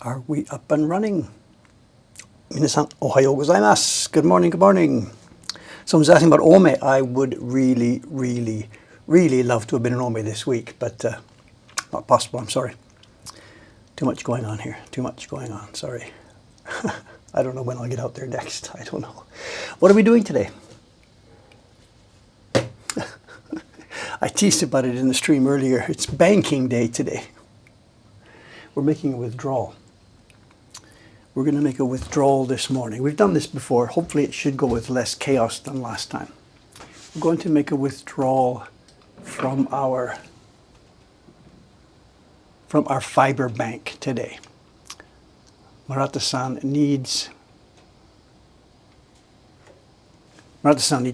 Are we up and running? Minasan, ohayo gozaimasu. Good morning, good morning. Someone's asking about Ome. I would really, really, really love to have been in Ome this week, but not possible, I'm sorry. Too much going on here, too much going on, sorry. I don't know when I'll get out there next, I don't know. What are we doing today? I teased about it in the stream earlier. It's banking day today. We're making a withdrawal. We're going to make a withdrawal this morning. We've done this before. Hopefully it should go with less chaos than last time. We're going to make a withdrawal from our fiber bank today. Murata-san needs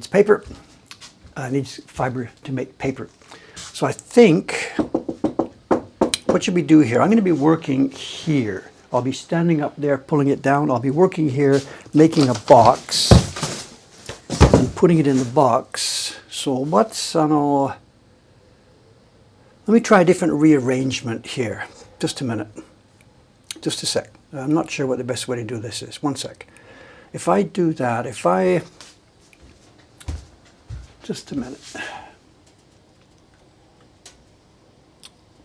paper. Needs fiber to make paper. So I think, what should we do here? I'm going to be working here. I'll be standing up there, pulling it down. I'll be working here, making a box and putting it in the box. So let me try a different rearrangement here. Just a minute. Just a sec. I'm not sure what the best way to do this is. One sec. If I do that, just a minute.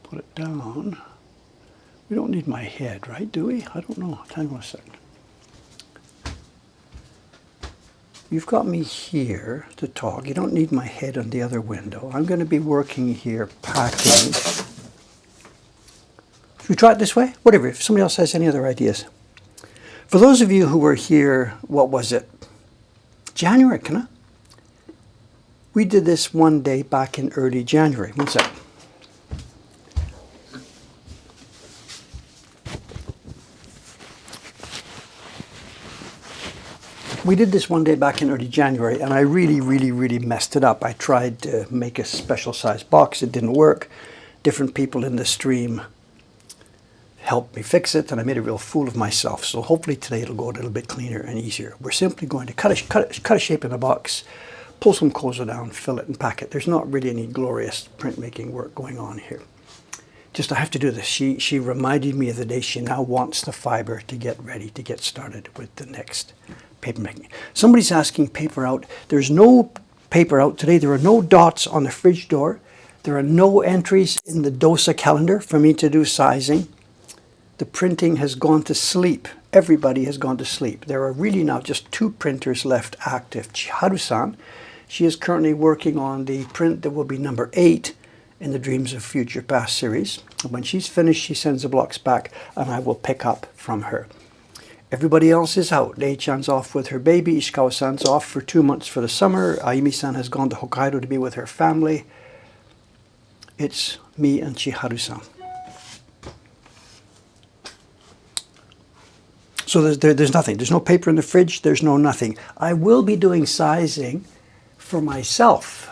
Put it down. We don't need my head, right? Do we? I don't know. Hang on a second. You've got me here to talk. You don't need my head on the other window. I'm going to be working here, packing. Should we try it this way? Whatever. If somebody else has any other ideas. For those of you who were here, what was it? January, can I? We did this one day back in early January. One sec. We did this one day back in early January, and I really, really, really messed it up. I tried to make a special size box. It didn't work. Different people in the stream helped me fix it, and I made a real fool of myself. So hopefully today it'll go a little bit cleaner and easier. We're simply going to cut a shape in the box, pull some kozo down, fill it, and pack it. There's not really any glorious printmaking work going on here. Just I have to do this. She reminded me of the day she now wants the fiber to get ready to get started with the next paper making. Somebody's asking paper out. There's no paper out today. There are no dots on the fridge door. There are no entries in the DOSA calendar for me to do sizing. The printing has gone to sleep. Everybody has gone to sleep. There are really now just 2 printers left active. Chiharu-san, she is currently working on the print that will be number 8 in the Dreams of Future Past series. And when she's finished, she sends the blocks back and I will pick up from her. Everybody else is out. Lei-chan's off with her baby. Ishikawa-san's off for 2 months for the summer. Ayumi-san has gone to Hokkaido to be with her family. It's me and Chiharu-san. So there's nothing. There's no paper in the fridge. There's no nothing. I will be doing sizing for myself.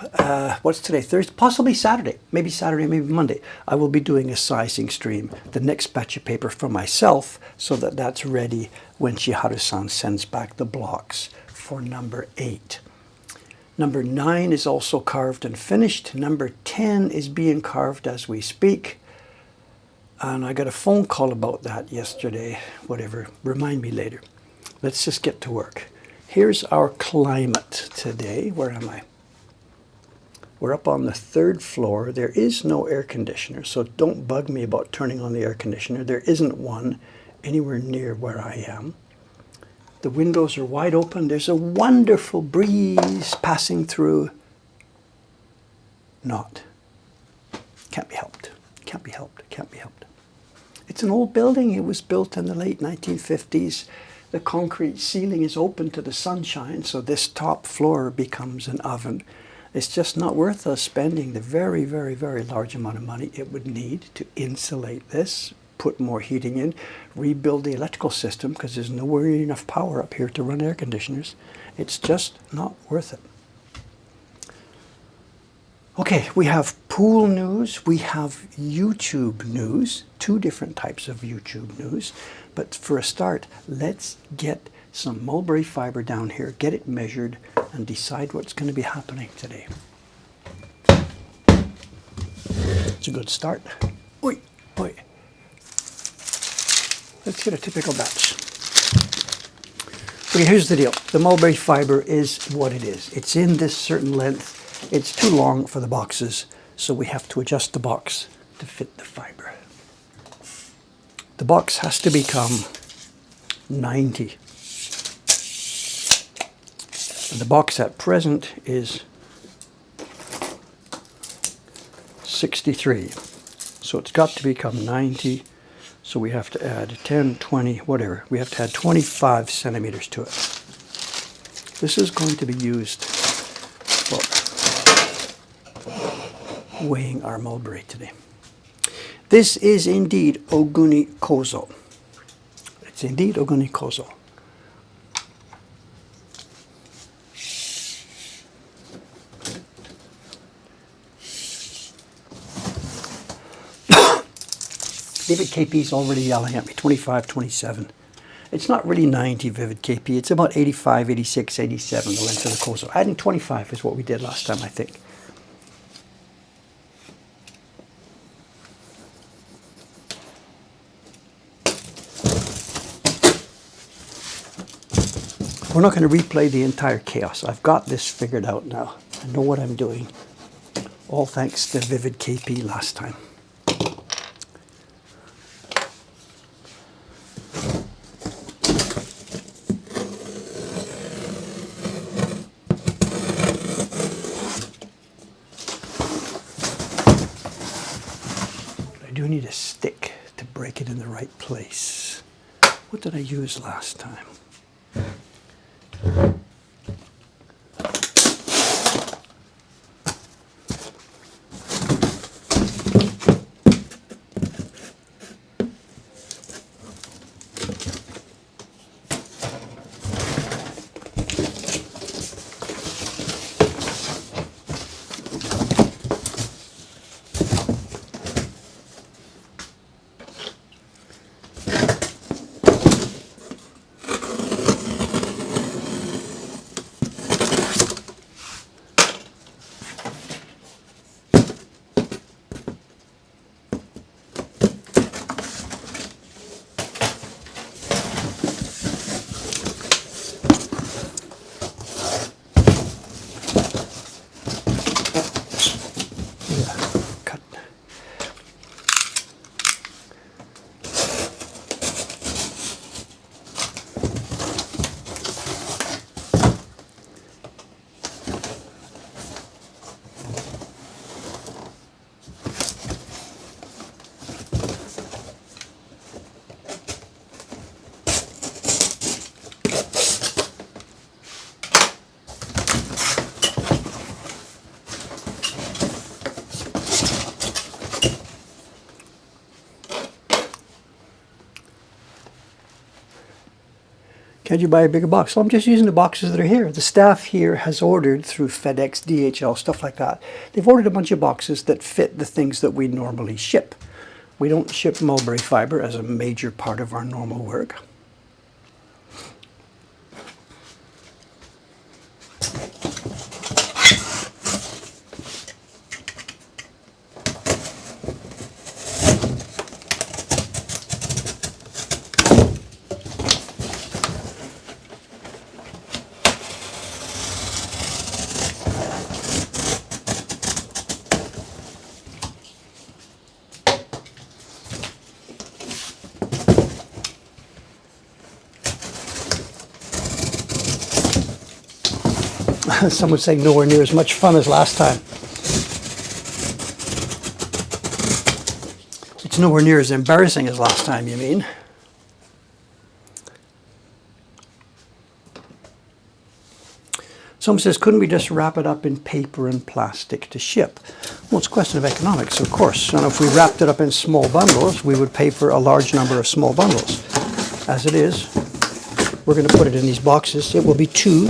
What's today? Thursday? Possibly Saturday. Maybe Saturday, maybe Monday. I will be doing a sizing stream, the next batch of paper for myself, so that that's ready when Chiharu-san sends back the blocks for number 8. Number 9 is also carved and finished. Number 10 is being carved as we speak. And I got a phone call about that yesterday. Whatever. Remind me later. Let's just get to work. Here's our climate today. Where am I? We're up on the 3rd floor. There is no air conditioner, so don't bug me about turning on the air conditioner. There isn't one anywhere near where I am. The windows are wide open. There's a wonderful breeze passing through. Not. Can't be helped. Can't be helped. Can't be helped. It's an old building. It was built in the late 1950s. The concrete ceiling is open to the sunshine, so this top floor becomes an oven. It's just not worth us spending the very, very, very large amount of money it would need to insulate this, put more heating in, rebuild the electrical system, because there's nowhere enough power up here to run air conditioners. It's just not worth it. Okay, we have pool news, we have YouTube news, 2 different types of YouTube news. But for a start, let's get some mulberry fiber down here, get it measured, and decide what's going to be happening today. It's a good start. Oi, oi. Let's get a typical batch. Okay, here's the deal. The mulberry fiber is what it is. It's in this certain length. It's too long for the boxes, so we have to adjust the box to fit the fiber. The box has to become 90. And the box at present is 63. So it's got to become 90. So we have to add 10, 20, whatever. We have to add 25 centimeters to it. This is going to be used for weighing our mulberry today. This is indeed Oguni Kozo. It's indeed Oguni Kozo. Vivid KP is already yelling at me, 25, 27. It's not really 90 Vivid KP, it's about 85, 86, 87, the length of the Kozo. Adding 25 is what we did last time, I think. We're not going to replay the entire chaos. I've got this figured out now. I know what I'm doing. All thanks to Vivid KP last time. I do need a stick to break it in the right place. What did I use last time? Can't you buy a bigger box? Well, I'm just using the boxes that are here. The staff here has ordered through FedEx, DHL, stuff like that. They've ordered a bunch of boxes that fit the things that we normally ship. We don't ship mulberry fiber as a major part of our normal work. Some would say nowhere near as much fun as last time. It's nowhere near as embarrassing as last time, you mean? Someone says, couldn't we just wrap it up in paper and plastic to ship? Well, it's a question of economics, of course. And if we wrapped it up in small bundles, we would pay for a large number of small bundles. As it is, we're going to put it in these boxes. It will be two.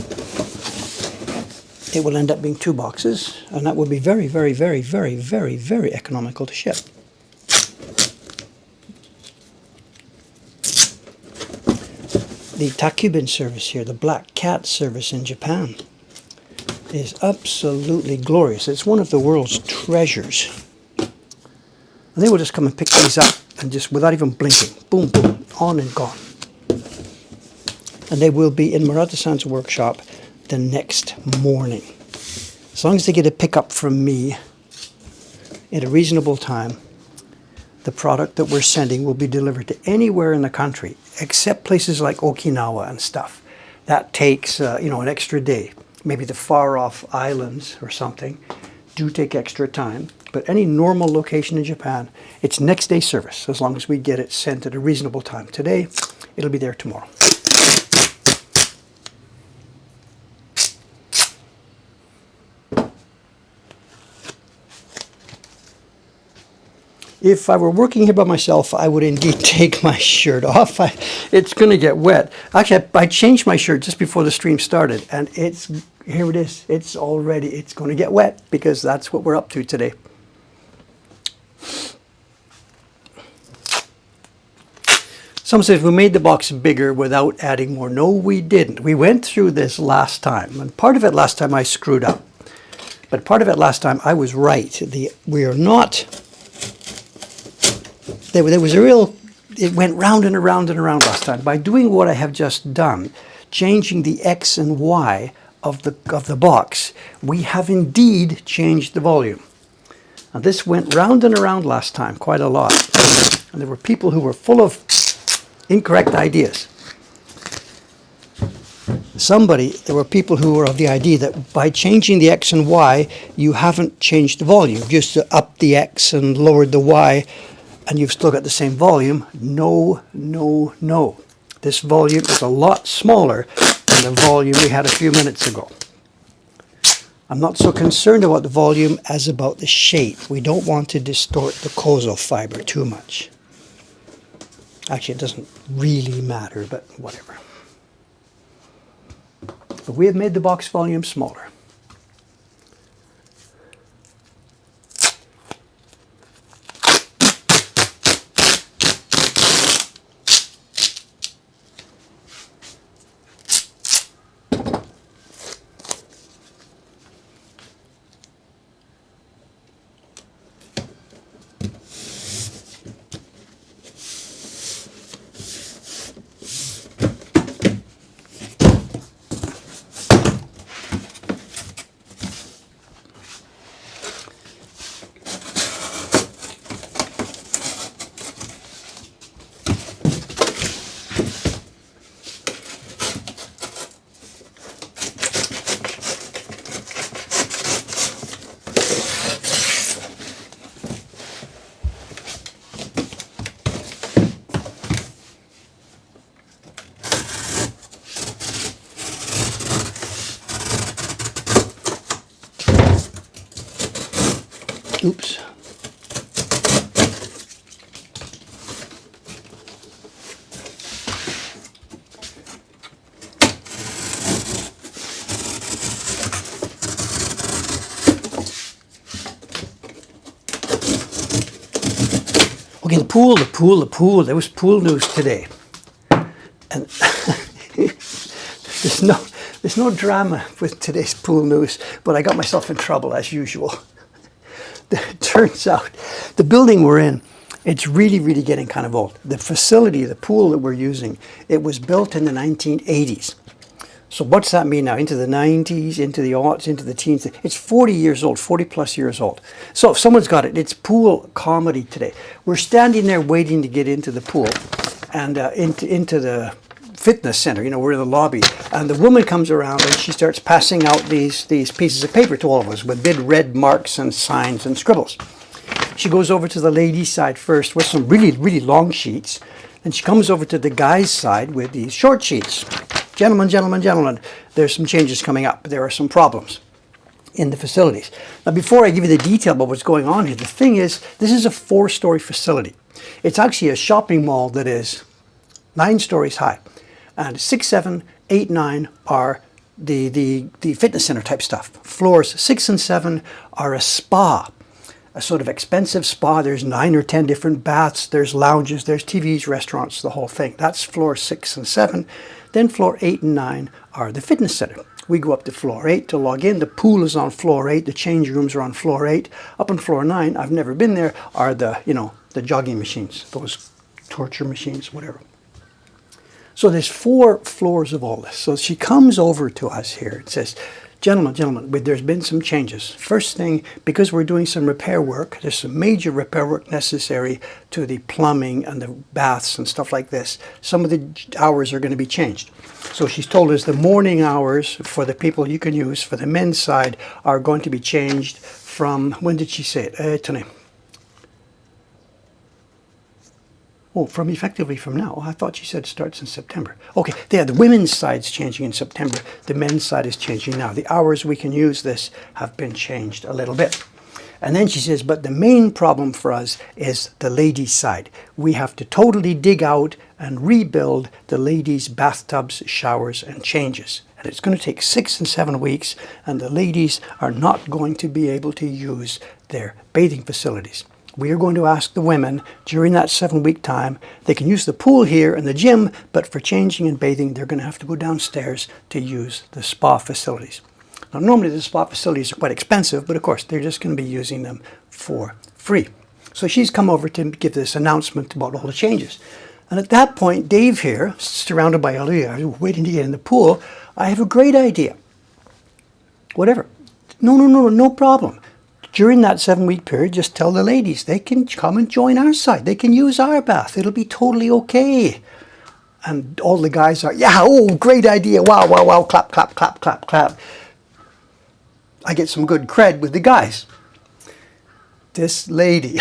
It will end up being 2 boxes, and that will be very, very, very, very, very, very economical to ship. The Takubin service here, the Black Cat service in Japan, is absolutely glorious. It's one of the world's treasures. And they will just come and pick these up and just without even blinking, boom, boom, on and gone. And they will be in Murata-san's workshop the next morning. As long as they get a pickup from me in a reasonable time, the product that we're sending will be delivered to anywhere in the country, except places like Okinawa and stuff. That takes, you know, an extra day. Maybe the far-off islands or something do take extra time. But any normal location in Japan, it's next day service. As long as we get it sent at a reasonable time today, it'll be there tomorrow. If I were working here by myself, I would indeed take my shirt off. It's going to get wet. Actually, I changed my shirt just before the stream started, and here it is. It's going to get wet because that's what we're up to today. Someone says we made the box bigger without adding more. No, we didn't. We went through this last time, and part of it last time I screwed up. But part of it last time I was right. We are not... There was a real, it went round and around and around last time. By doing what I have just done, changing the X and Y of the box, we have indeed changed the volume. Now this went round and around last time quite a lot. And there were people who were full of incorrect ideas. There were people who were of the idea that by changing the X and Y, you haven't changed the volume. You just upped the X and lowered the Y, and you've still got the same volume. No, no, no. This volume is a lot smaller than the volume we had a few minutes ago. I'm not so concerned about the volume as about the shape. We don't want to distort the kozo fiber too much. Actually, it doesn't really matter, but whatever. But we have made the box volume smaller. Oops. Okay, the pool. There was pool news today. And there's no drama with today's pool news, but I got myself in trouble as usual. It turns out the building we're in, it's really, really getting kind of old. The facility, the pool that we're using, it was built in the 1980s. So what's that mean now? Into the 90s, into the aughts, into the teens. It's 40 years old, 40 plus years old. So if someone's got it, it's pool comedy today. We're standing there waiting to get into the pool and into the fitness center. You know, we're in the lobby, and the woman comes around and she starts passing out these pieces of paper to all of us with big red marks and signs and scribbles. She goes over to the ladies' side first with some really, really long sheets, and she comes over to the guys' side with these short sheets. Gentlemen, gentlemen, gentlemen, there's some changes coming up. There are some problems in the facilities. Now, before I give you the detail about what's going on here, the thing is, this is a 4-story facility. It's actually a shopping mall that is 9 stories high. And 6, 7, 8, 9 are the fitness center type stuff. Floors 6 and 7 are a spa, a sort of expensive spa. There's 9 or 10 different baths, there's lounges, there's TVs, restaurants, the whole thing. That's floor 6 and 7. Then floor 8 and 9 are the fitness center. We go up to floor 8 to log in. The pool is on floor 8. The change rooms are on floor 8. Up on floor 9, I've never been there, are the, the jogging machines, those torture machines, whatever. So there's 4 floors of all this. So she comes over to us here and says, gentlemen, there's been some changes. First thing, because we're doing some repair work, there's some major repair work necessary to the plumbing and the baths and stuff like this. Some of the hours are going to be changed. So she's told us the morning hours for the people you can use for the men's side are going to be changed from, when did she say it? Tonight. Oh, effectively from now. Oh, I thought she said it starts in September. Okay, the women's side's changing in September. The men's side is changing now. The hours we can use this have been changed a little bit. And then she says, but the main problem for us is the ladies' side. We have to totally dig out and rebuild the ladies' bathtubs, showers, and changes. And it's going to take 6 and 7 weeks, and the ladies are not going to be able to use their bathing facilities. We are going to ask the women during that 7-week time, they can use the pool here and the gym, but for changing and bathing, they're going to have to go downstairs to use the spa facilities. Now, normally the spa facilities are quite expensive, but of course, they're just going to be using them for free. So she's come over to give this announcement about all the changes. And at that point, Dave here, surrounded by Olivia, waiting to get in the pool, I have a great idea. Whatever. No problem. During that 7-week period, just tell the ladies they can come and join our side. They can use our bath. It'll be totally okay. And all the guys are, yeah, oh, great idea. Wow, clap, clap, clap, clap, clap. I get some good cred with the guys. This lady,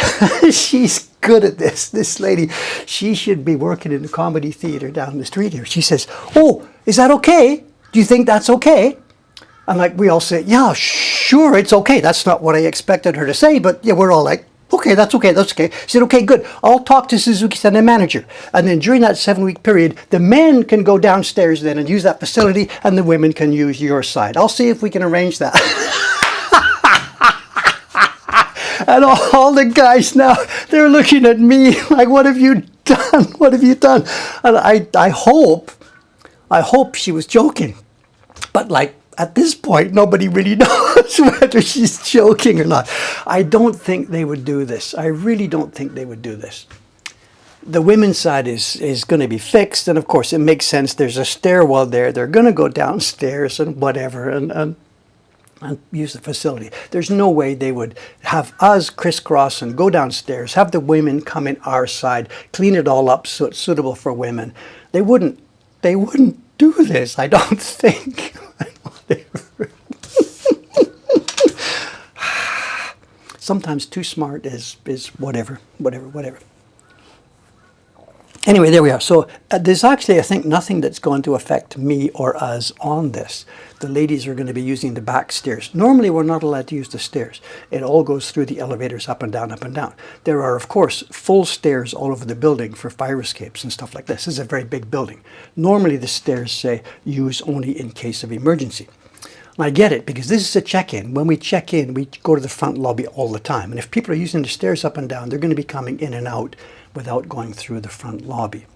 she's good at this. This lady, she should be working in the comedy theater down the street here. She says, oh, is that okay? Do you think that's okay? And like we all say, yeah, sure, it's okay. That's not what I expected her to say, but yeah, we're all like, okay, that's okay, that's okay. She said, okay, good. I'll talk to Suzuki-san, the manager. And then during that 7-week period, the men can go downstairs then and use that facility, and the women can use your side. I'll see if we can arrange that. And all the guys now, they're looking at me like, what have you done? What have you done? And I hope she was joking. But like, at this point, nobody really knows whether she's joking or not. I don't think they would do this. I really don't think they would do this. The women's side is going to be fixed, and of course it makes sense. There's a stairwell there. They're going to go downstairs and whatever and use the facility. There's no way they would have us crisscross and go downstairs, have the women come in our side, clean it all up so it's suitable for women. They wouldn't do this, I don't think. Sometimes too smart is whatever. Anyway, there we are. So there's actually, I think, nothing that's going to affect me or us on this. The ladies are going to be using the back stairs. Normally, we're not allowed to use the stairs. It all goes through the elevators up and down, up and down. There are, of course, full stairs all over the building for fire escapes and stuff like this. This is a very big building. Normally, the stairs say use only in case of emergency. And I get it, because this is a check-in. When we check in, we go to the front lobby all the time. And if people are using the stairs up and down, they're going to be coming in and out without going through the front lobby.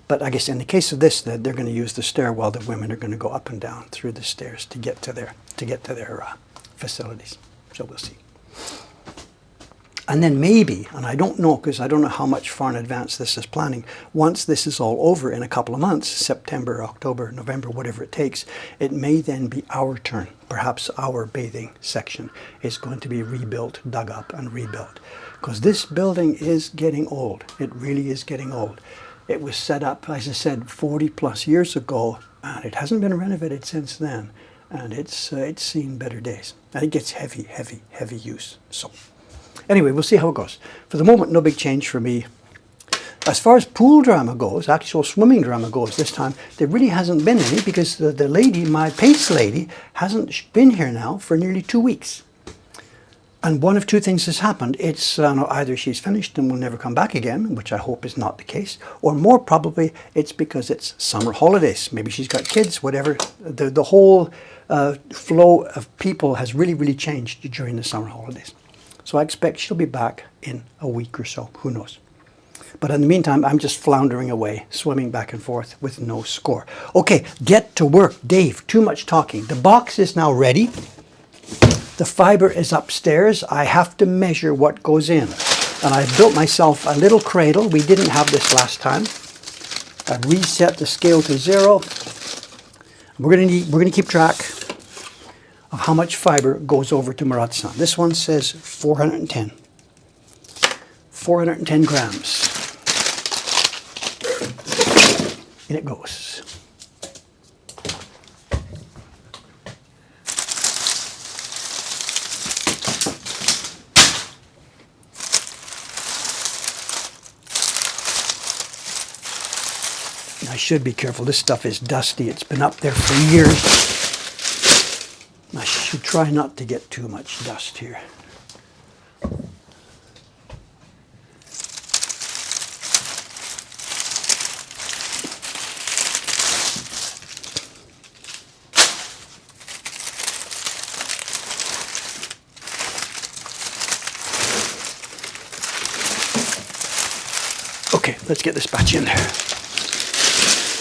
But I guess in the case of this, they're going to use the stairwell. The women are going to go up and down through the stairs to get to their facilities. So we'll see. And then maybe, and I don't know, because I don't know how much far in advance this is planning, once this is all over in a couple of months, September, October, November, whatever it takes, it may then be our turn. Perhaps our bathing section is going to be rebuilt, dug up and rebuilt. Because this building is getting old. It really is getting old. It was set up, as I said, 40 plus years ago, and it hasn't been renovated since then. And it's seen better days. And it gets heavy use. So anyway, we'll see how it goes. For the moment, no big change for me. As far as pool drama goes, actual swimming drama goes this time, there really hasn't been any, because the lady, my pace lady, hasn't been here now for nearly 2 weeks. And one of two things has happened. It's either she's finished and will never come back again, which I hope is not the case, or more probably it's because it's summer holidays. Maybe she's got kids, whatever. The whole flow of people has really changed during the summer holidays. So I expect she'll be back in a week or so. Who knows? But in the meantime, I'm just floundering away, swimming back and forth with no score. Okay, get to work. Dave, too much talking. The box is now ready. The fiber is upstairs. I have to measure what goes in. And I built myself a little cradle. We didn't have this last time. I reset the scale to 0. We're going to keep track of how much fiber goes over to Murata-san. This one says 410. 410 grams. In it goes. I should be careful. This stuff is dusty. It's been up there for years. I should try not to get too much dust here. Okay, let's get this batch in there.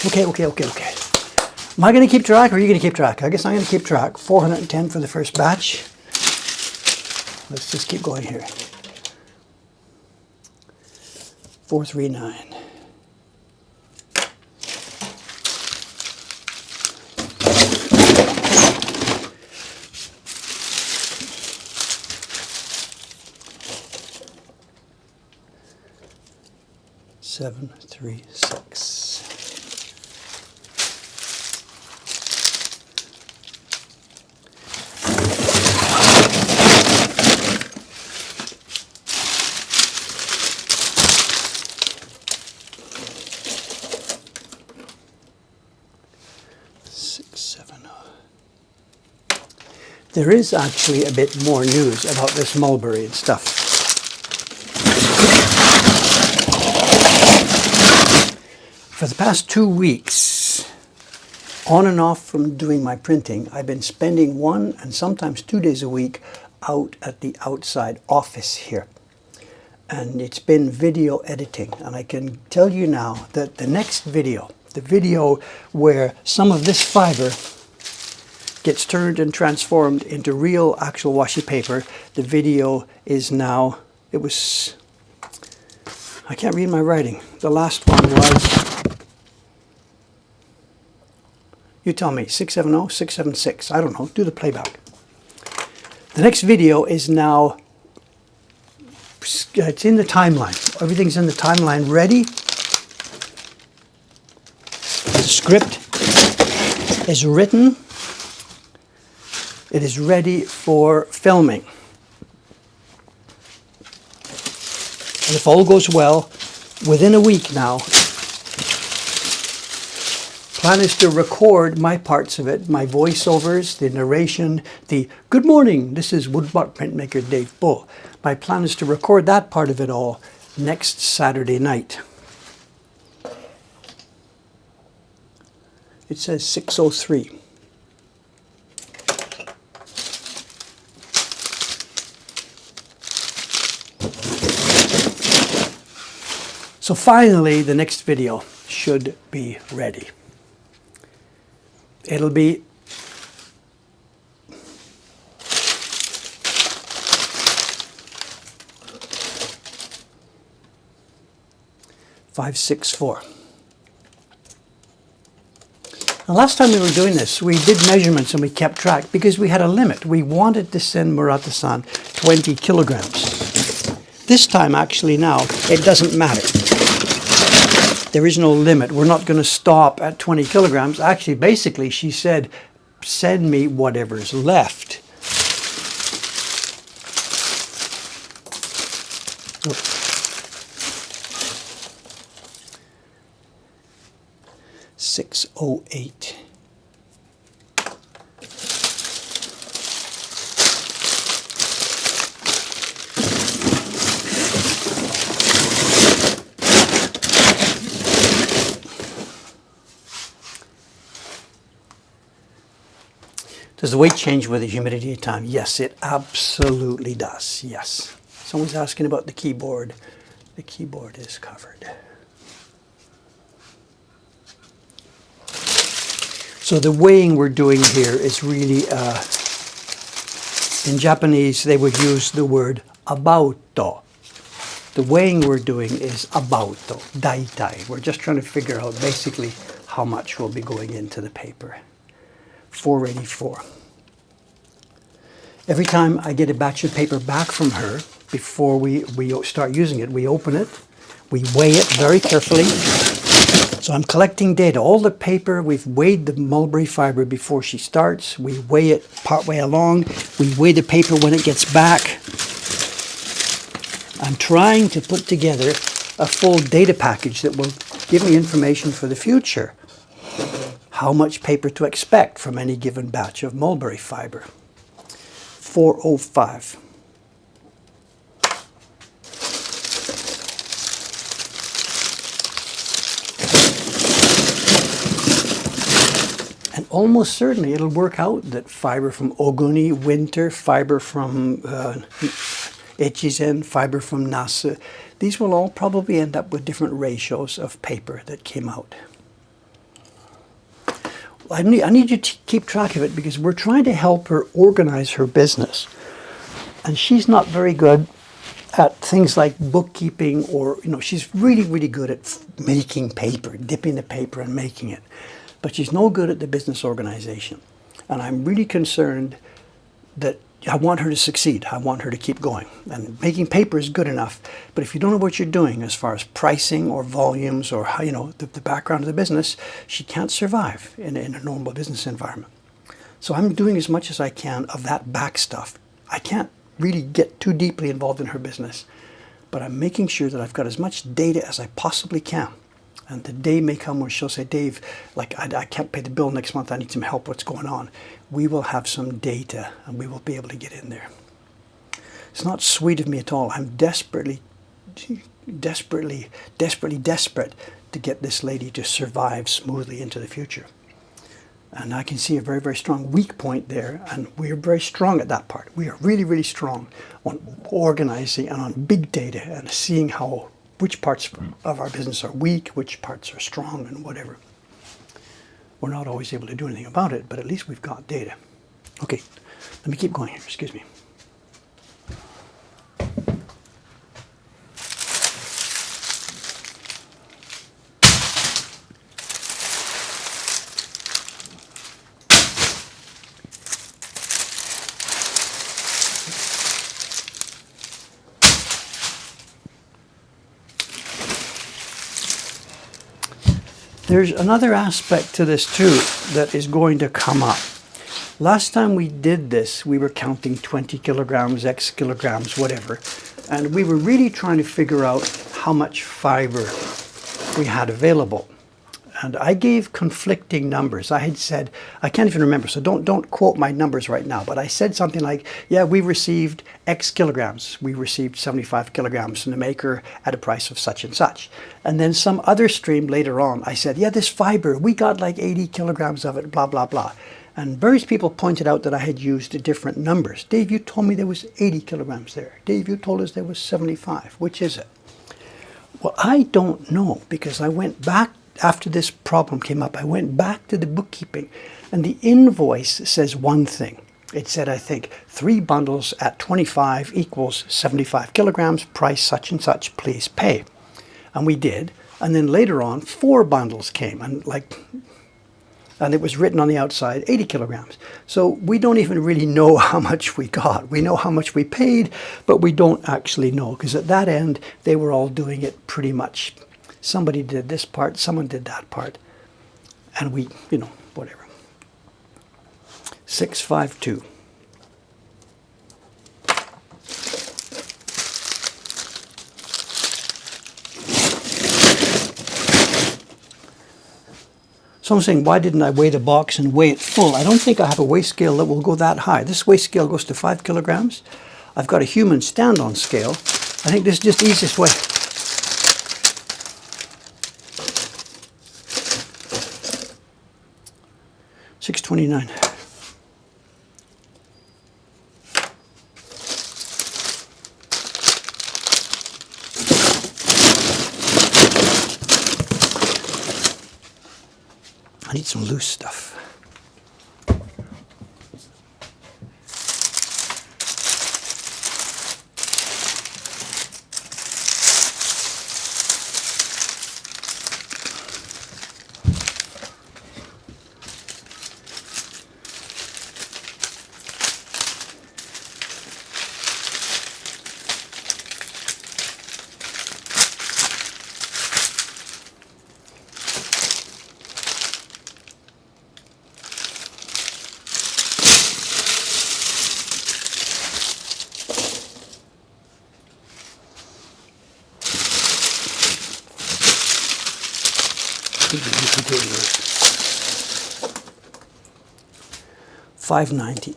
Okay. Am I going to keep track or are you going to keep track? I guess I'm going to keep track. 410 for the first batch. Let's just keep going here. 439. Seven, 3, 6. There is actually a bit more news about this Mulberry and stuff. For the past 2 weeks, on and off from doing my printing, I've been spending 1 and sometimes 2 days a week out at the outside office here. And it's been video editing. And I can tell you now that the next video, the video where some of this fiber gets turned and transformed into real actual washi paper. The video is now, I can't read my writing. The last one was, you tell me, 670, 676, I don't know, do the playback. The next video is now, it's in the timeline. Everything's in the timeline ready. The script is written. It is ready for filming. And if all goes well, within a week now, plan is to record my parts of it, my voiceovers, the narration, the good morning, this is Woodblock printmaker Dave Bull. My plan is to record that part of it all next Saturday night. It says 6:03. So finally, the next video should be ready. It'll be $564. The last time we were doing this, we did measurements and we kept track because we had a limit. We wanted to send Murata-san 20 kilograms. This time, actually, now, it doesn't matter. There is no limit. We're not going to stop at 20 kilograms. Actually, basically, she said, send me whatever's left. Oh. $608. Does the weight change with the humidity of time? Yes, it absolutely does. Yes. Someone's asking about the keyboard. The keyboard is covered. So the weighing we're doing here is really, in Japanese, they would use the word abauto. The weighing we're doing is about, though, daitai. We're just trying to figure out basically how much will be going into the paper. 484. Every time I get a batch of paper back from her, before we start using it, we open it, we weigh it very carefully. So I'm collecting data. All the paper, we've weighed the mulberry fiber before she starts. We weigh it partway along. We weigh the paper when it gets back. I'm trying to put together a full data package that will give me information for the future. How much paper to expect from any given batch of mulberry fiber. 405. And almost certainly it'll work out that fiber from oguni, winter, fiber from Echizen, fiber from Nasu, these will all probably end up with different ratios of paper that came out. I need you to keep track of it because we're trying to help her organize her business. And she's not very good at things like bookkeeping or, she's really, really good at making paper, dipping the paper and making it. But she's no good at the business organization. And I'm really concerned that I want her to succeed. I want her to keep going. And making paper is good enough. But if you don't know what you're doing as far as pricing or volumes or, the background of the business, she can't survive in a normal business environment. So I'm doing as much as I can of that back stuff. I can't really get too deeply involved in her business. But I'm making sure that I've got as much data as I possibly can. And the day may come where she'll say, Dave, I can't pay the bill next month. I need some help. What's going on? We will have some data and we will be able to get in there. It's not sweet of me at all. I'm desperate to get this lady to survive smoothly into the future. And I can see a very, very strong weak point there. And we're very strong at that part. We are really, really strong on organizing and on big data and seeing which parts of our business are weak, which parts are strong, and whatever. We're not always able to do anything about it, but at least we've got data. Okay, let me keep going here. Excuse me. There's another aspect to this too that is going to come up. Last time we did this, we were counting 20 kilograms, X kilograms, whatever. And we were really trying to figure out how much fiber we had available. And I gave conflicting numbers. I had said, I can't even remember, so don't quote my numbers right now, but I said something like, yeah, we received X kilograms. We received 75 kilograms from the maker at a price of such and such. And then some other stream later on, I said, yeah, this fiber, we got like 80 kilograms of it, blah, blah, blah. And various people pointed out that I had used different numbers. Dave, you told me there was 80 kilograms there. Dave, you told us there was 75. Which is it? Well, I don't know, because I went back after this problem came up, I went back to the bookkeeping, and the invoice says one thing. It said, I think, 3 bundles at 25 equals 75 kilograms, price such and such, please pay. And we did. And then later on, 4 bundles came, and it was written on the outside, 80 kilograms. So we don't even really know how much we got. We know how much we paid, but we don't actually know, because at that end, they were all doing it pretty much. Somebody did this part, someone did that part, and we, whatever. 652. So I'm saying, why didn't I weigh the box and weigh it full? I don't think I have a weigh scale that will go that high. This weigh scale goes to 5 kilograms. I've got a human stand-on scale. I think this is just the easiest way. $6.29. I need some loose stuff. containers. $5.90.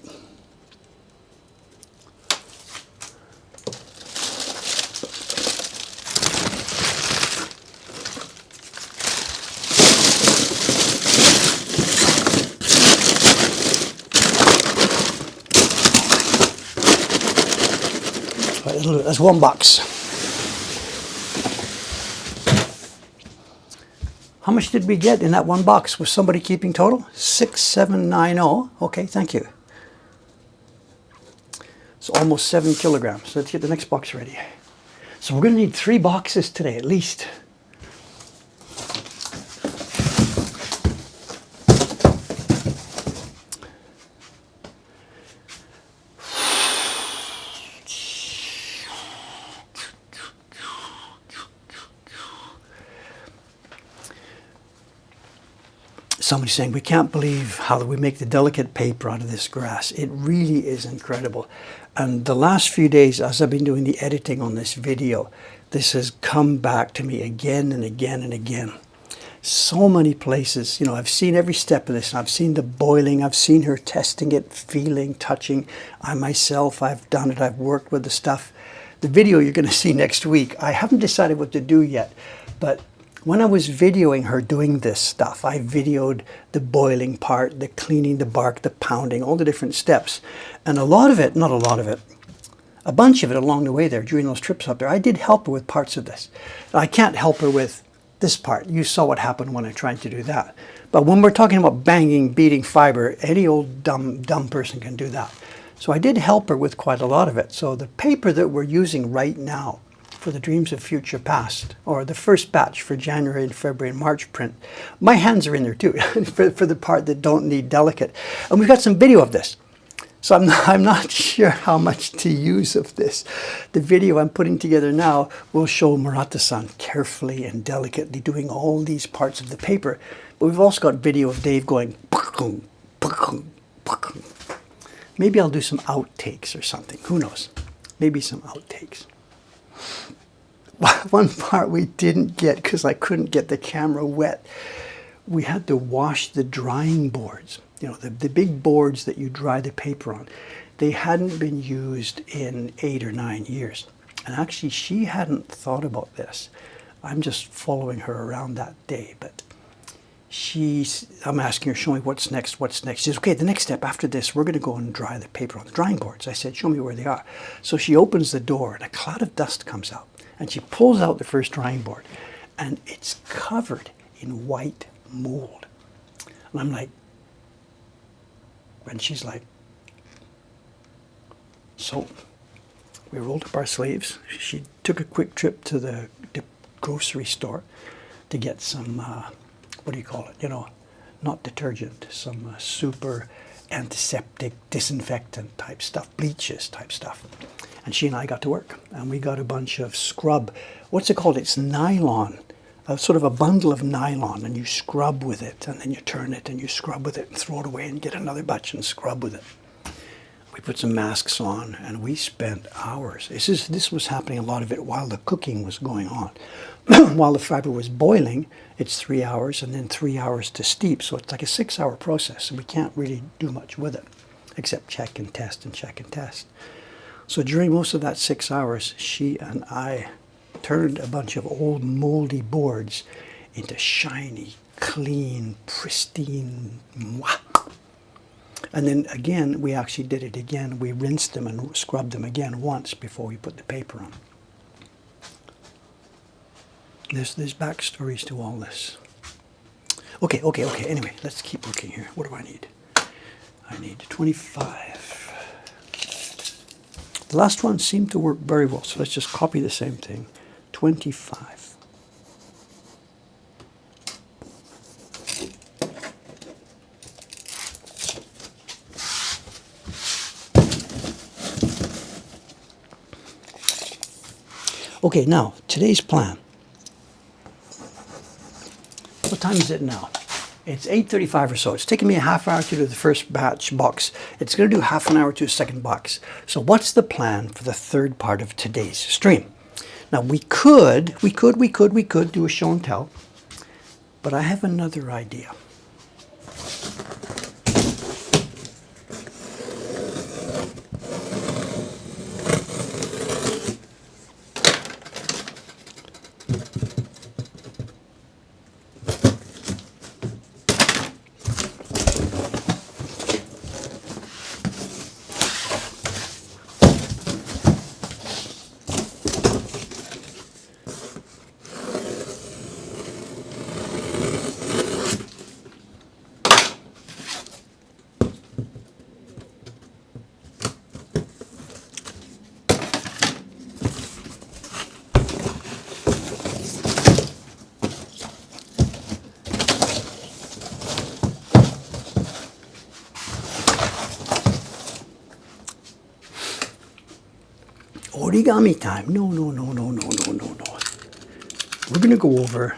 That's $1. How much did we get in that $1? Was somebody keeping total? 6790. Okay, thank you. It's almost 7 kilograms. Let's get the next box ready. So we're going to need 3 boxes today at least. Somebody's saying, we can't believe how we make the delicate paper out of this grass. It really is incredible. And the last few days, as I've been doing the editing on this video, this has come back to me again and again and again. So many places, you know, I've seen every step of this. I've seen the boiling, I've seen her testing it, feeling, touching. I myself, I've done it, I've worked with the stuff. The video you're going to see next week, I haven't decided what to do yet, but when I was videoing her doing this stuff, I videoed the boiling part, the cleaning the bark, the pounding, all the different steps. And a lot of it, not a lot of it, a bunch of it along the way there during those trips up there, I did help her with parts of this. I can't help her with this part. You saw what happened when I tried to do that. But when we're talking about banging, beating fiber, any old dumb person can do that. So I did help her with quite a lot of it. So the paper that we're using right now for the Dreams of Future Past, or the first batch for January and February and March print, my hands are in there too, for the part that don't need delicate. And we've got some video of this. So I'm not sure how much to use of this. The video I'm putting together now will show Murata-san carefully and delicately doing all these parts of the paper. But we've also got video of Dave going, maybe I'll do some outtakes or something. Who knows? Maybe some outtakes. One part we didn't get because I couldn't get the camera wet. We had to wash the drying boards. You know, the big boards that you dry the paper on. They hadn't been used in 8 or 9 years. And actually, she hadn't thought about this. I'm just following her around that day. But I'm asking her, show me what's next, what's next. She says, okay, the next step after this, we're going to go and dry the paper on the drying boards. I said, show me where they are. So she opens the door and a cloud of dust comes out. And she pulls out the first drying board. And it's covered in white mold. And I'm like, and she's like, so we rolled up our sleeves. She took a quick trip to the grocery store to get some, what do you call it? You know, not detergent, some super antiseptic, disinfectant type stuff, bleaches type stuff. And she and I got to work. And we got a bunch of scrub. What's it called? It's nylon. Sort of a bundle of nylon, and you scrub with it, and then you turn it and you scrub with it and throw it away and get another batch and scrub with it. We put some masks on and we spent hours. This was happening, a lot of it while the cooking was going on. While the fiber was boiling, it's 3 hours and then 3 hours to steep. So it's like a 6-hour process, and we can't really do much with it except check and test and check and test. So during most of that 6 hours, she and I turned a bunch of old moldy boards into shiny, clean, pristine, mwah. And then again, we actually did it again. We rinsed them and scrubbed them again once before we put the paper on. There's backstories to all this. Okay. Anyway, let's keep looking here. What do I need? I need 25. The last one seemed to work very well, so let's just copy the same thing. 25. Okay, now, today's plan. What time is it now? It's 8:35 or so. It's taken me a half hour to do the first batch box. It's going to do half an hour to a second box. So what's the plan for the third part of today's stream? Now we could do a show and tell, But I have another idea. Origami time. No, no, no, no, no, no, no, no. We're going to go over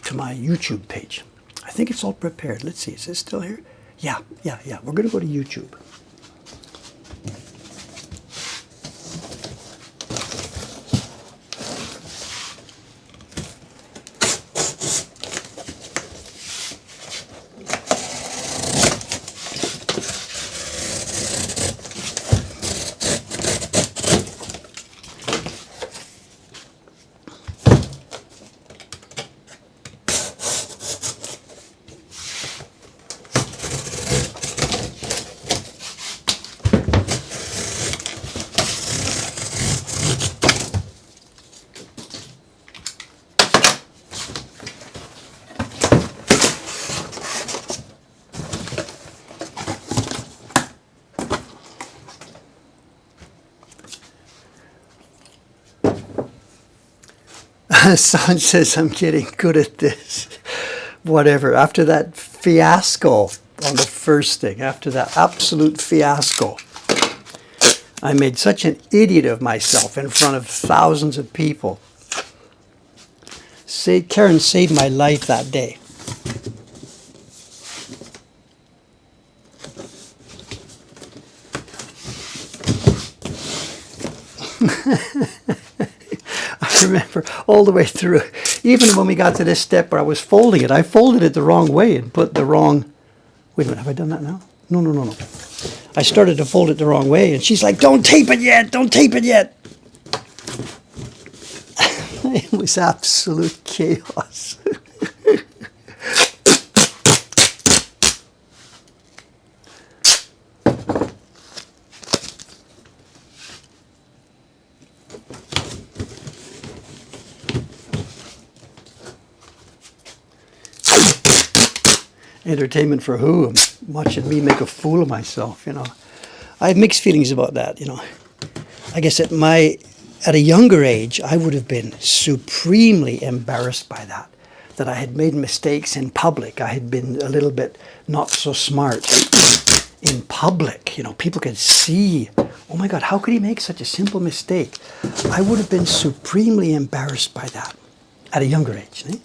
to my YouTube page. I think it's all prepared. Let's see. Is this still here? Yeah, yeah, yeah. We're going to go to YouTube. Son says I'm getting good at this. Whatever. After that fiasco on the first thing, after that absolute fiasco, I made such an idiot of myself in front of thousands of people. Karen saved my life that day. I remember all the way through, even when we got to this step where I was folding it, I folded it the wrong way and put the wrong, wait a minute, have I done that now? No, no, no, no. I started to fold it the wrong way and she's like, don't tape it yet, don't tape it yet. It was absolute chaos. Entertainment for who? Watching me make a fool of myself, you know. I have mixed feelings about that, you know. I guess at a younger age, I would have been supremely embarrassed by that. That I had made mistakes in public. I had been a little bit not so smart in public. You know, people could see, oh my God, how could he make such a simple mistake? I would have been supremely embarrassed by that at a younger age. Eh?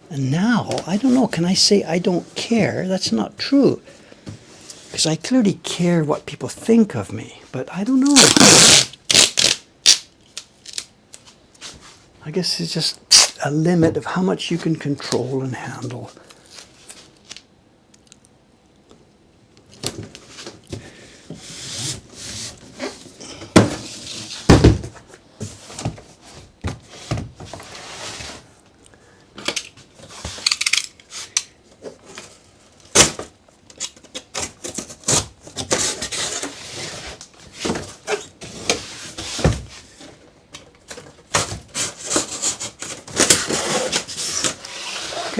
And now, I don't know, can I say I don't care? That's not true. Because I clearly care what people think of me, but I don't know. I guess it's just a limit of how much you can control and handle.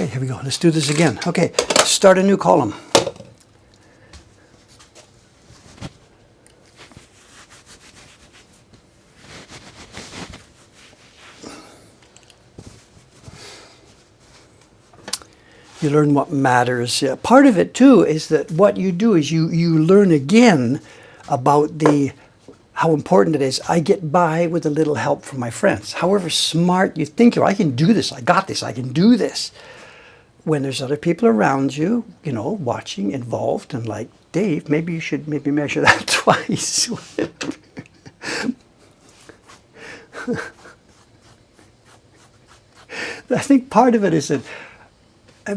Okay, here we go. Let's do this again. Okay, start a new column. You learn what matters. Yeah, part of it too is that what you do is you learn again about how important it is. I get by with a little help from my friends. However smart you think you are, I can do this, I got this, I can do this. When there's other people around you, you know, watching, involved, and like, Dave, maybe you should maybe measure that twice. I think part of it is that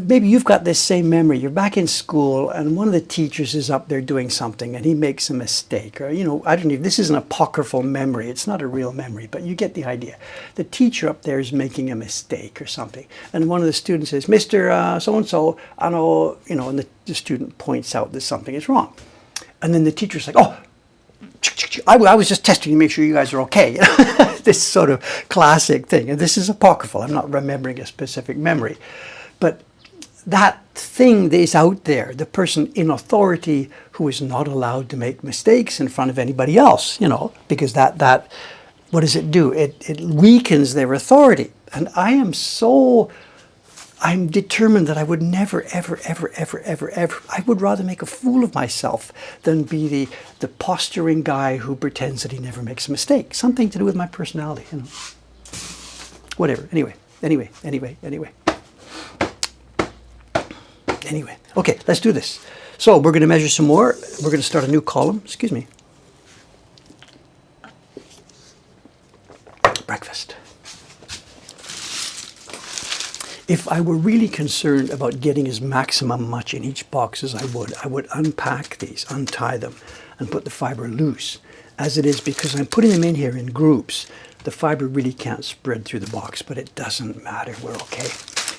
maybe you've got this same memory. You're back in school and one of the teachers is up there doing something and he makes a mistake. Or, you know, I don't know, this is an apocryphal memory. It's not a real memory, but you get the idea. The teacher up there is making a mistake or something. And one of the students says, Mr. So-and-so, I know, you know, and the student points out that something is wrong. And then the teacher's like, oh, I was just testing to make sure you guys are okay. This sort of classic thing. And this is apocryphal. I'm not remembering a specific memory. But that thing that is out there, the person in authority who is not allowed to make mistakes in front of anybody else, you know, because that what does it do? It weakens their authority. And I'm determined that I would never, ever, I would rather make a fool of myself than be the posturing guy who pretends that he never makes a mistake. Something to do with my personality, you know. Whatever. Anyway, okay, let's do this. So we're going to measure some more. We're going to start a new column. Excuse me. Breakfast. If I were really concerned about getting as maximum much in each box as I would unpack these, untie them, and put the fiber loose. As it is, because I'm putting them in here in groups, the fiber really can't spread through the box, but it doesn't matter. We're okay.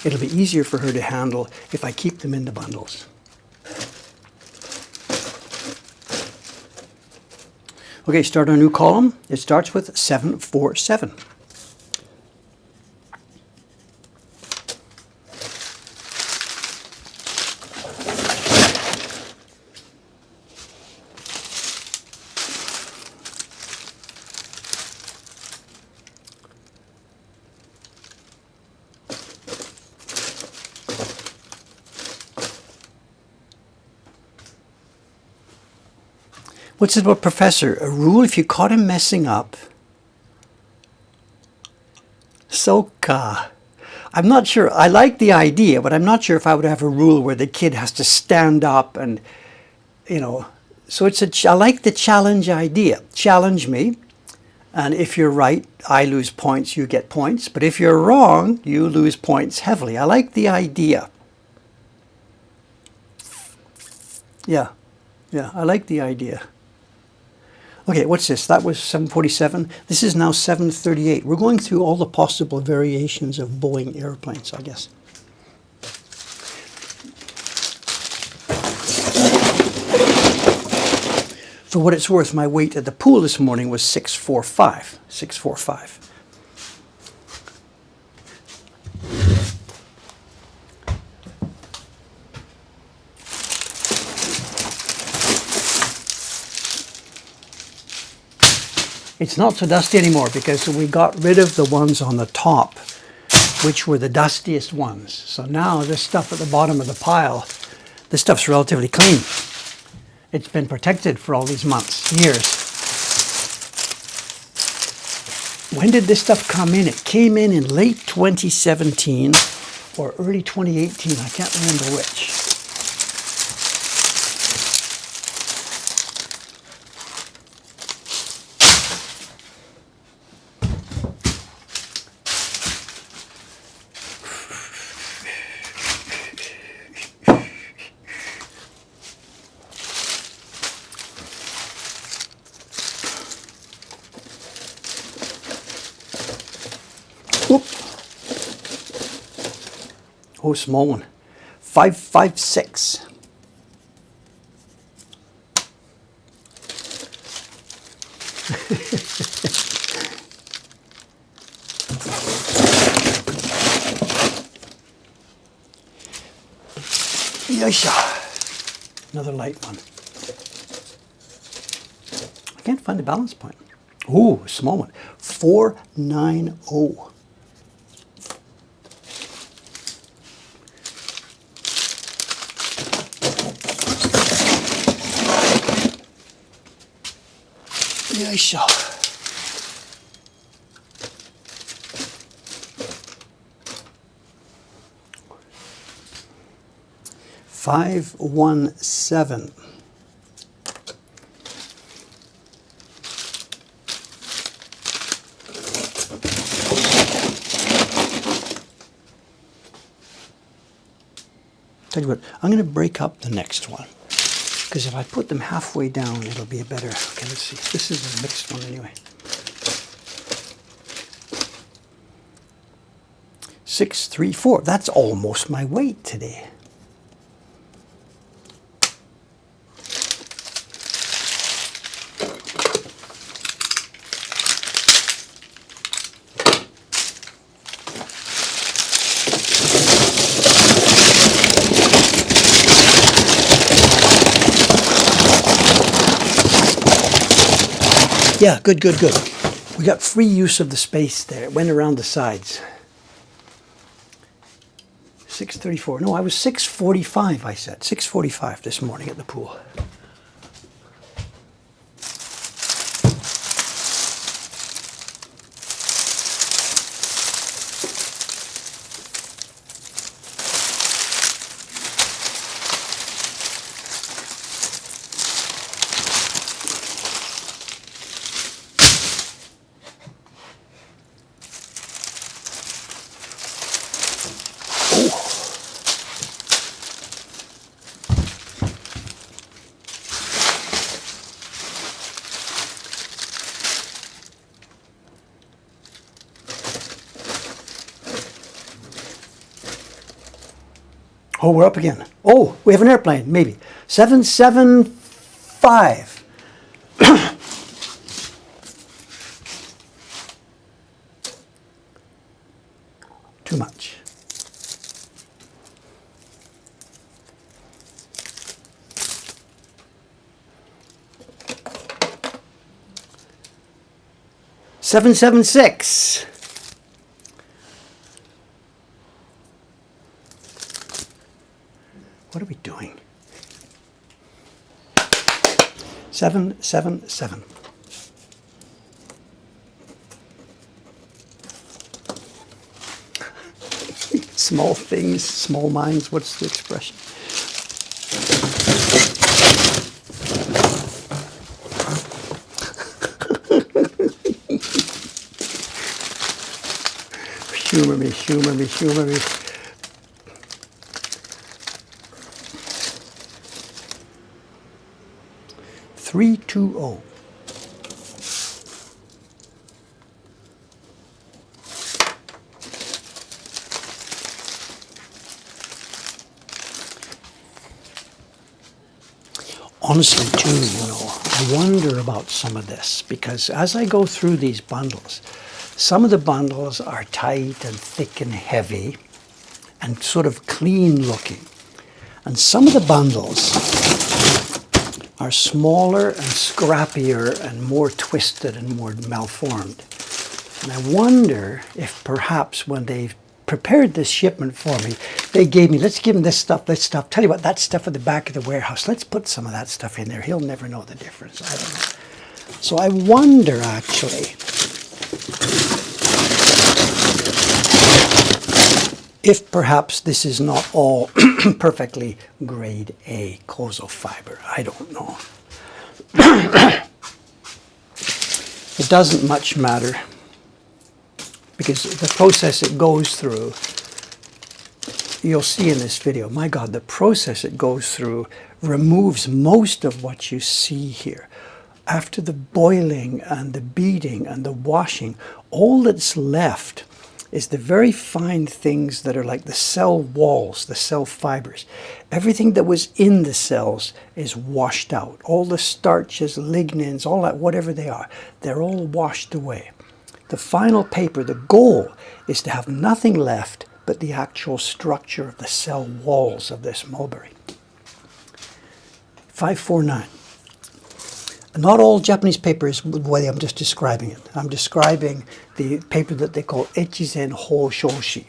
It'll be easier for her to handle if I keep them in the bundles. Okay, start our new column. It starts with 747. What's it about, Professor? A rule if you caught him messing up? Soka. I'm not sure. I like the idea, but I'm not sure if I would have a rule where the kid has to stand up and, you know. So I like the challenge idea. Challenge me. And if you're right, I lose points, you get points. But if you're wrong, you lose points heavily. I like the idea. Yeah, I like the idea. Okay, what's this? That was 747. This is now 738. We're going through all the possible variations of Boeing airplanes, I guess. For what it's worth, my weight at the pool this morning was 645. 645. It's not so dusty anymore because we got rid of the ones on the top, which were the dustiest ones. So now this stuff at the bottom of the pile, this stuff's relatively clean. It's been protected for all these months, years. When did this stuff come in? It came in late 2017 or early 2018. I can't remember which. Oh, small one. 556. Yosha. Another light one. I can't find the balance point. Ooh, a small one. 490. Yosha. 517. Tell you what, I'm going to break up the next one. Because if I put them halfway down, it'll be a better... Okay, let's see. This is a mixed one anyway. 6, 3, 4. That's almost my weight today. Yeah, good, good, good. We got free use of the space there. It went around the sides. 6:34. No, I was 6:45, I said. 6:45 this morning at the pool. Oh, we're up again. Oh, we have an airplane, maybe. 775. Too much. Seven, 776. What are we doing? 777. Small things, small minds. What's the expression? Humor me, humor me, humor me. Three, 2, 0. Honestly, too, you know, I wonder about some of this because as I go through these bundles, some of the bundles are tight and thick and heavy and sort of clean looking. And some of the bundles are smaller and scrappier and more twisted and more malformed. And I wonder if perhaps when they prepared this shipment for me, they gave me, let's give him this stuff, tell you what, that stuff at the back of the warehouse, let's put some of that stuff in there. He'll never know the difference. I don't know. So I wonder actually if perhaps this is not all perfectly grade A kozo fiber. I don't know. It doesn't much matter because the process it goes through, you'll see in this video, my God, the process it goes through removes most of what you see here. After the boiling and the beating and the washing, all that's left is the very fine things that are like the cell walls, the cell fibers. Everything that was in the cells is washed out. All the starches, lignins, all that, whatever they are, they're all washed away. The final paper, the goal is to have nothing left but the actual structure of the cell walls of this mulberry. 549. Not all Japanese paper is the way I'm just describing it. I'm describing the paper that they call echizen hoshoshi.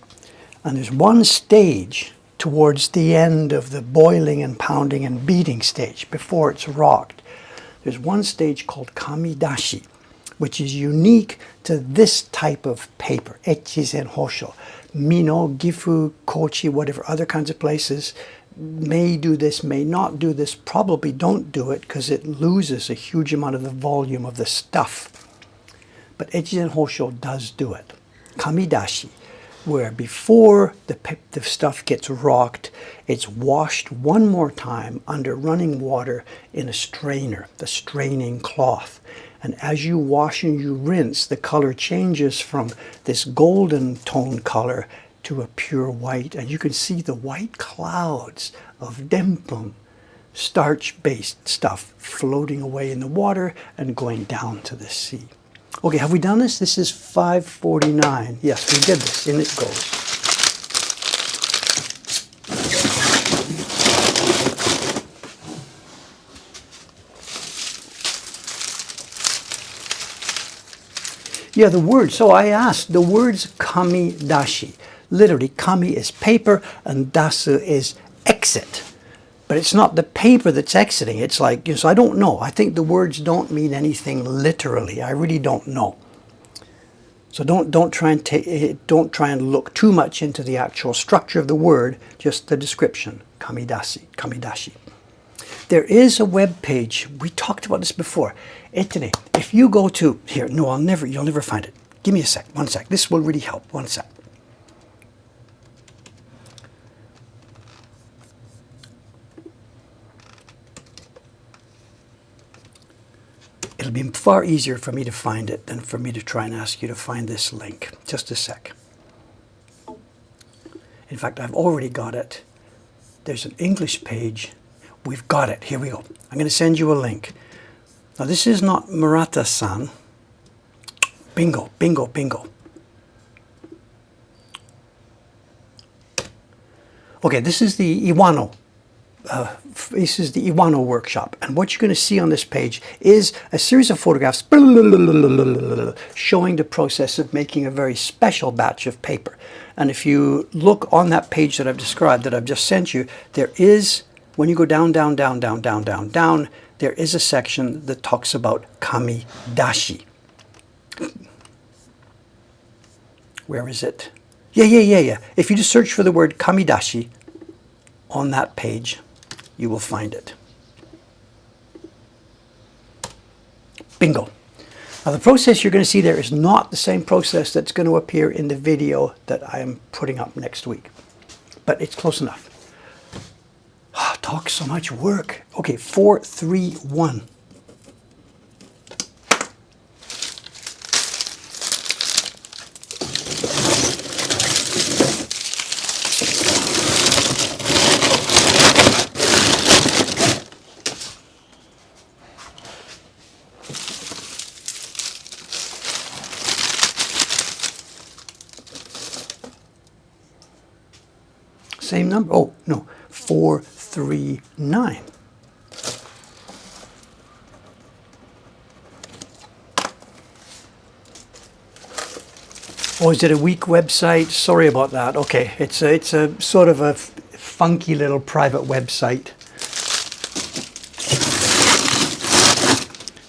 And there's one stage towards the end of the boiling and pounding and beating stage before it's rocked. There's one stage called kamidashi, which is unique to this type of paper, echizen hosho. Mino, Gifu, Kochi, whatever, other kinds of places may do this, may not do this, probably don't do it because it loses a huge amount of the volume of the stuff. But Echizen Hosho does do it. Kamidashi. where before the stuff gets rocked, it's washed one more time under running water in a strainer, the straining cloth. And as you wash and you rinse, the color changes from this golden tone color to a pure white. And you can see the white clouds of dempum, starch-based stuff, floating away in the water and going down to the sea. Okay, have we done this? This is 549. Yes, we did this. In it goes. Yeah, the word. So I asked, the words kami dashi. Literally, kami is paper and dasu is exit. But it's not the paper that's exiting. It's like, so I don't know. I think the words don't mean anything literally. I really don't know. So don't try and look too much into the actual structure of the word, just the description. Kamidashi. There is a web page. We talked about this before. Etene, if you go to here, no, you'll never find it. Give me a sec, one sec. This will really help. One sec. It'll be far easier for me to find it than for me to try and ask you to find this link. Just a sec. In fact, I've already got it. There's an English page. We've got it. Here we go. I'm going to send you a link. Now, this is not Murata-san. Bingo, bingo, bingo. Okay, this is the Iwano. This is the Iwano workshop, and what you're going to see on this page is a series of photographs showing the process of making a very special batch of paper. And if you look on that page that I've described, that I've just sent you, there is, when you go down, down, down, down, down, down, down, there is a section that talks about kami dashi. Where is it? Yeah. If you just search for the word kami dashi on that page, you will find it. Bingo. Now the process you're going to see there is not the same process that's going to appear in the video that I am putting up next week. But it's close enough. Talk so much work. Okay, 431. Same number? Oh, no. 439. Oh, is it a weak website? Sorry about that. Okay, it's a sort of a funky little private website.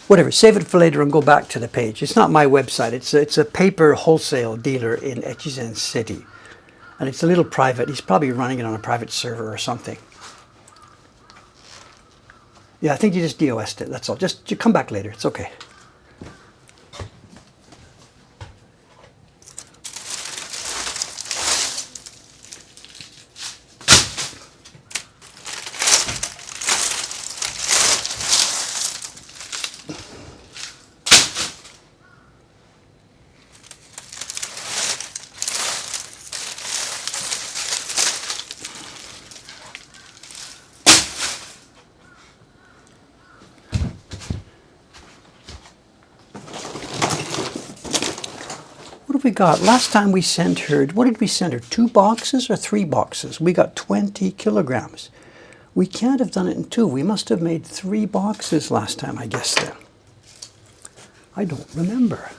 Whatever, save it for later and go back to the page. It's not my website. It's a paper wholesale dealer in Echizen City. And it's a little private. He's probably running it on a private server or something. Yeah, I think you just DOS'd it. That's all. Just come back later. It's okay. What have we got? Last time we sent her, what did we send her? 2 boxes or 3 boxes? We got 20 kilograms. We can't have done it in 2. We must have made 3 boxes last time, I guess then. I don't remember.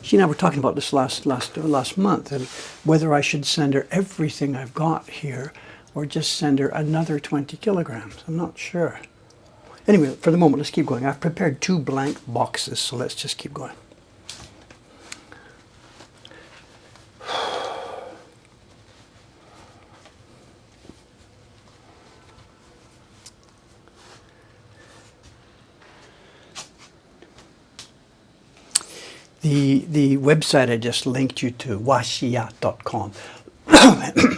She and I were talking about this last month, and whether I should send her everything I've got here or just send her another 20 kilograms. I'm not sure. Anyway, for the moment, let's keep going. I've prepared 2 blank boxes, so let's just keep going. The website I just linked you to, washiya.com.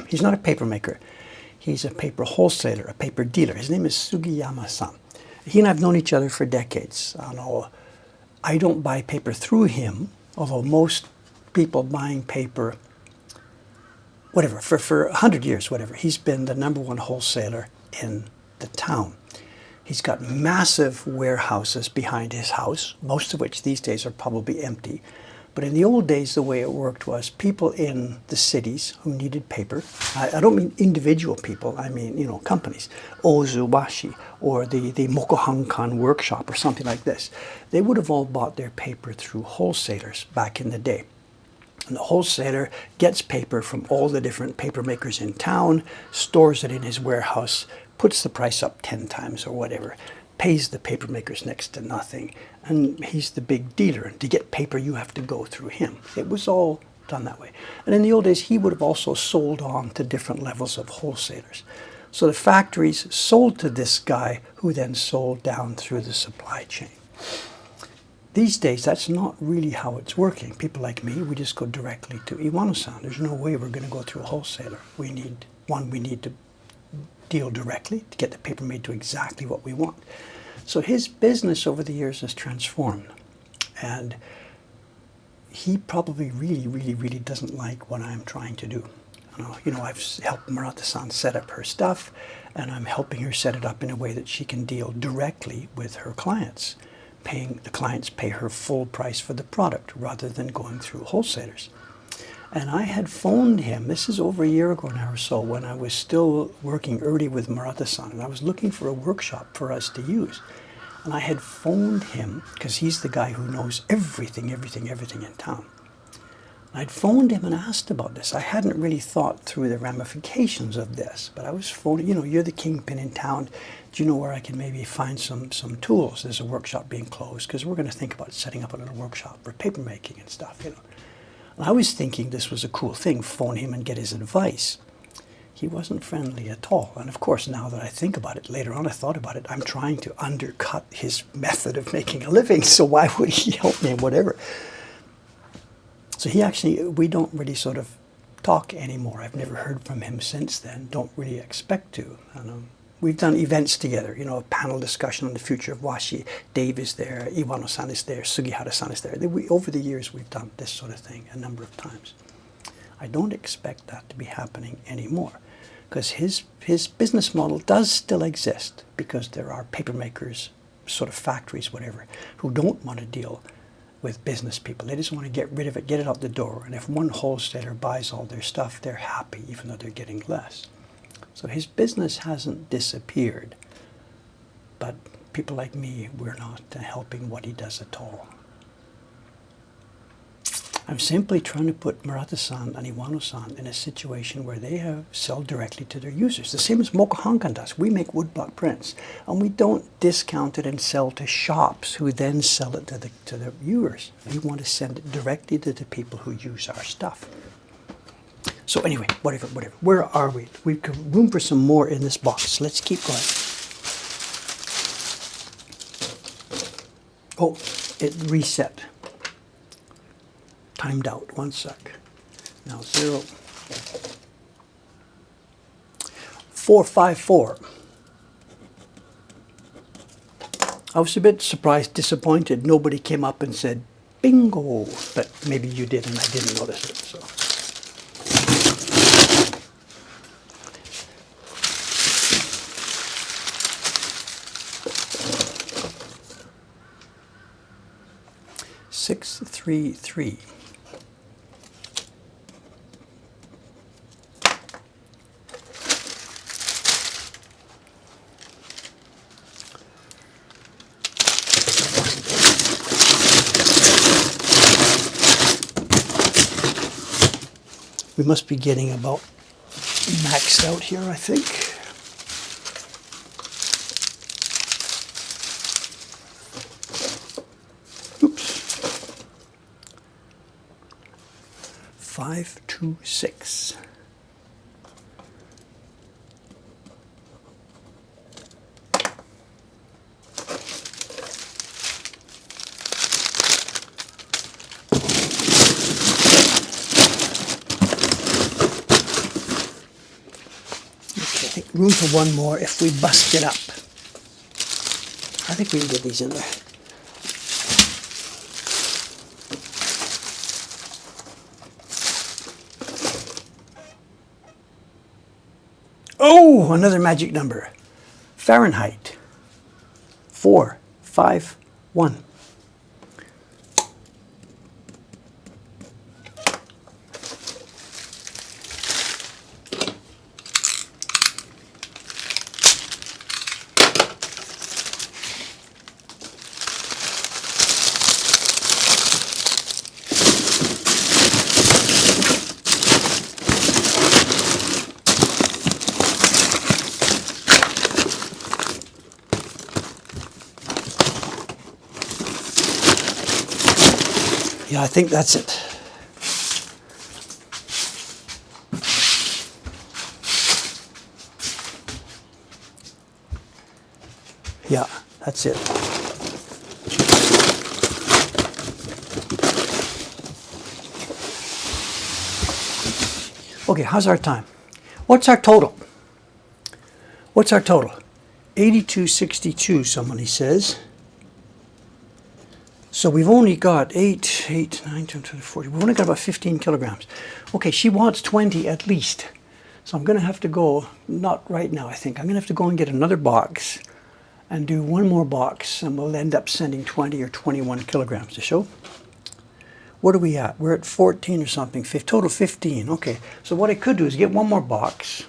He's not a paper maker. He's a paper wholesaler, a paper dealer. His name is Sugiyama-san. He and I have known each other for decades. I don't buy paper through him, although most people buying paper, whatever, for 100 years, whatever, he's been the #1 wholesaler in the town. He's got massive warehouses behind his house, most of which these days are probably empty. But in the old days, the way it worked was people in the cities who needed paper, I don't mean individual people, I mean, companies, Ozu, Washi, or the Mokuhankan workshop or something like this. They would have all bought their paper through wholesalers back in the day. And the wholesaler gets paper from all the different paper makers in town, stores it in his warehouse, puts the price up 10 times or whatever, pays the paper makers next to nothing, and he's the big dealer. And to get paper, you have to go through him. It was all done that way. And in the old days, he would have also sold on to different levels of wholesalers. So the factories sold to this guy, who then sold down through the supply chain. These days, that's not really how it's working. People like me, we just go directly to Iwano-san. There's no way we're going to go through a wholesaler. We need to deal directly to get the paper made to exactly what we want. So his business over the years has transformed. And he probably really doesn't like what I'm trying to do. I've helped Murata-san set up her stuff, and I'm helping her set it up in a way that she can deal directly with her clients. The clients pay her full price for the product rather than going through wholesalers. And I had phoned him, this is over a year ago now or so, when I was still working early with Murata-san, and I was looking for a workshop for us to use. And I had phoned him, because he's the guy who knows everything in town. I'd phoned him and asked about this. I hadn't really thought through the ramifications of this, but I was phoning, you're the kingpin in town. Do you know where I can maybe find some tools? There's a workshop being closed, because we're going to think about setting up a little workshop for paper making and stuff, And I was thinking this was a cool thing, phone him and get his advice. He wasn't friendly at all. And of course, now that I think about it, later on I thought about it, I'm trying to undercut his method of making a living, so why would he help me, whatever. So we don't really sort of talk anymore. I've never heard from him since then, don't really expect to. We've done events together, a panel discussion on the future of Washi. Dave is there, Iwano-san is there, Sugihara-san is there. Over the years, we've done this sort of thing a number of times. I don't expect that to be happening anymore, because his business model does still exist, because there are paper makers, sort of factories, whatever, who don't want to deal with business people. They just want to get rid of it, get it out the door. And if one wholesaler buys all their stuff, they're happy, even though they're getting less. So his business hasn't disappeared, but people like me, we're not helping what he does at all. I'm simply trying to put Murata-san and Iwano-san in a situation where they sell directly to their users. The same as Mokuhankan does. We make woodblock prints, and we don't discount it and sell to shops who then sell it to the viewers. We want to send it directly to the people who use our stuff. So anyway, whatever. Where are we? We've got room for some more in this box. Let's keep going. Oh, it reset. Timed out. 1 sec. Now 0. 454. I was a bit surprised, disappointed. Nobody came up and said, bingo. But maybe you did and I didn't notice it. So. Six, 3, 3. We must be getting about maxed out here, I think. Oops. 5, 2, 6. think room for one more if we bust it up. I think we can get these in there. Oh, another magic number. Fahrenheit. 451. Yeah, I think that's it. Yeah, that's it. Okay, how's our time? What's our total? What's our total? 82.62, somebody says. So we've only got 8, 9, 10, 12, 40. We've only got about 15 kilograms. Okay, she wants 20 at least. So I'm going to have to go, not right now I think, I'm going to have to go and get another box and do one more box, and we'll end up sending 20 or 21 kilograms to show. What are we at? We're at 14 or something, total 15. Okay, so what I could do is get one more box,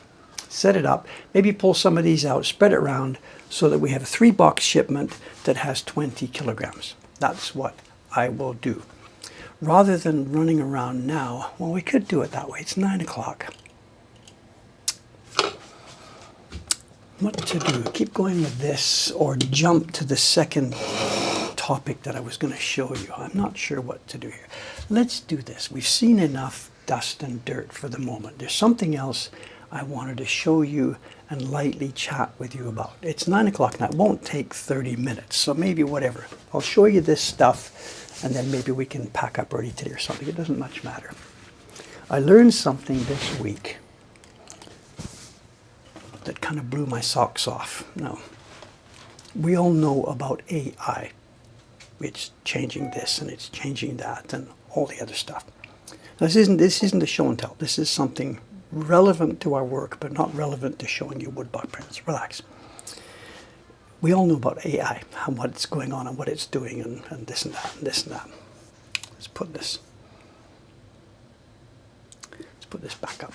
set it up, maybe pull some of these out, spread it around so that we have a 3-box shipment that has 20 kilograms. That's what I will do. Rather than running around now, well, we could do it that way. It's 9 o'clock. What to do? Keep going with this or jump to the second topic that I was going to show you. I'm not sure what to do here. Let's do this. We've seen enough dust and dirt for the moment. There's something else I wanted to show you and lightly chat with you about. It's 9 o'clock now. It won't take 30 minutes, so maybe whatever. I'll show you this stuff, and then maybe we can pack up early today or something. It doesn't much matter. I learned something this week that kind of blew my socks off. Now, we all know about AI. It's changing this, and it's changing that, and all the other stuff. This isn't a show and tell. This is something relevant to our work, but not relevant to showing you woodblock prints. Relax. We all know about AI, and what's going on and what it's doing, and this and that and this and that. Let's put this back up.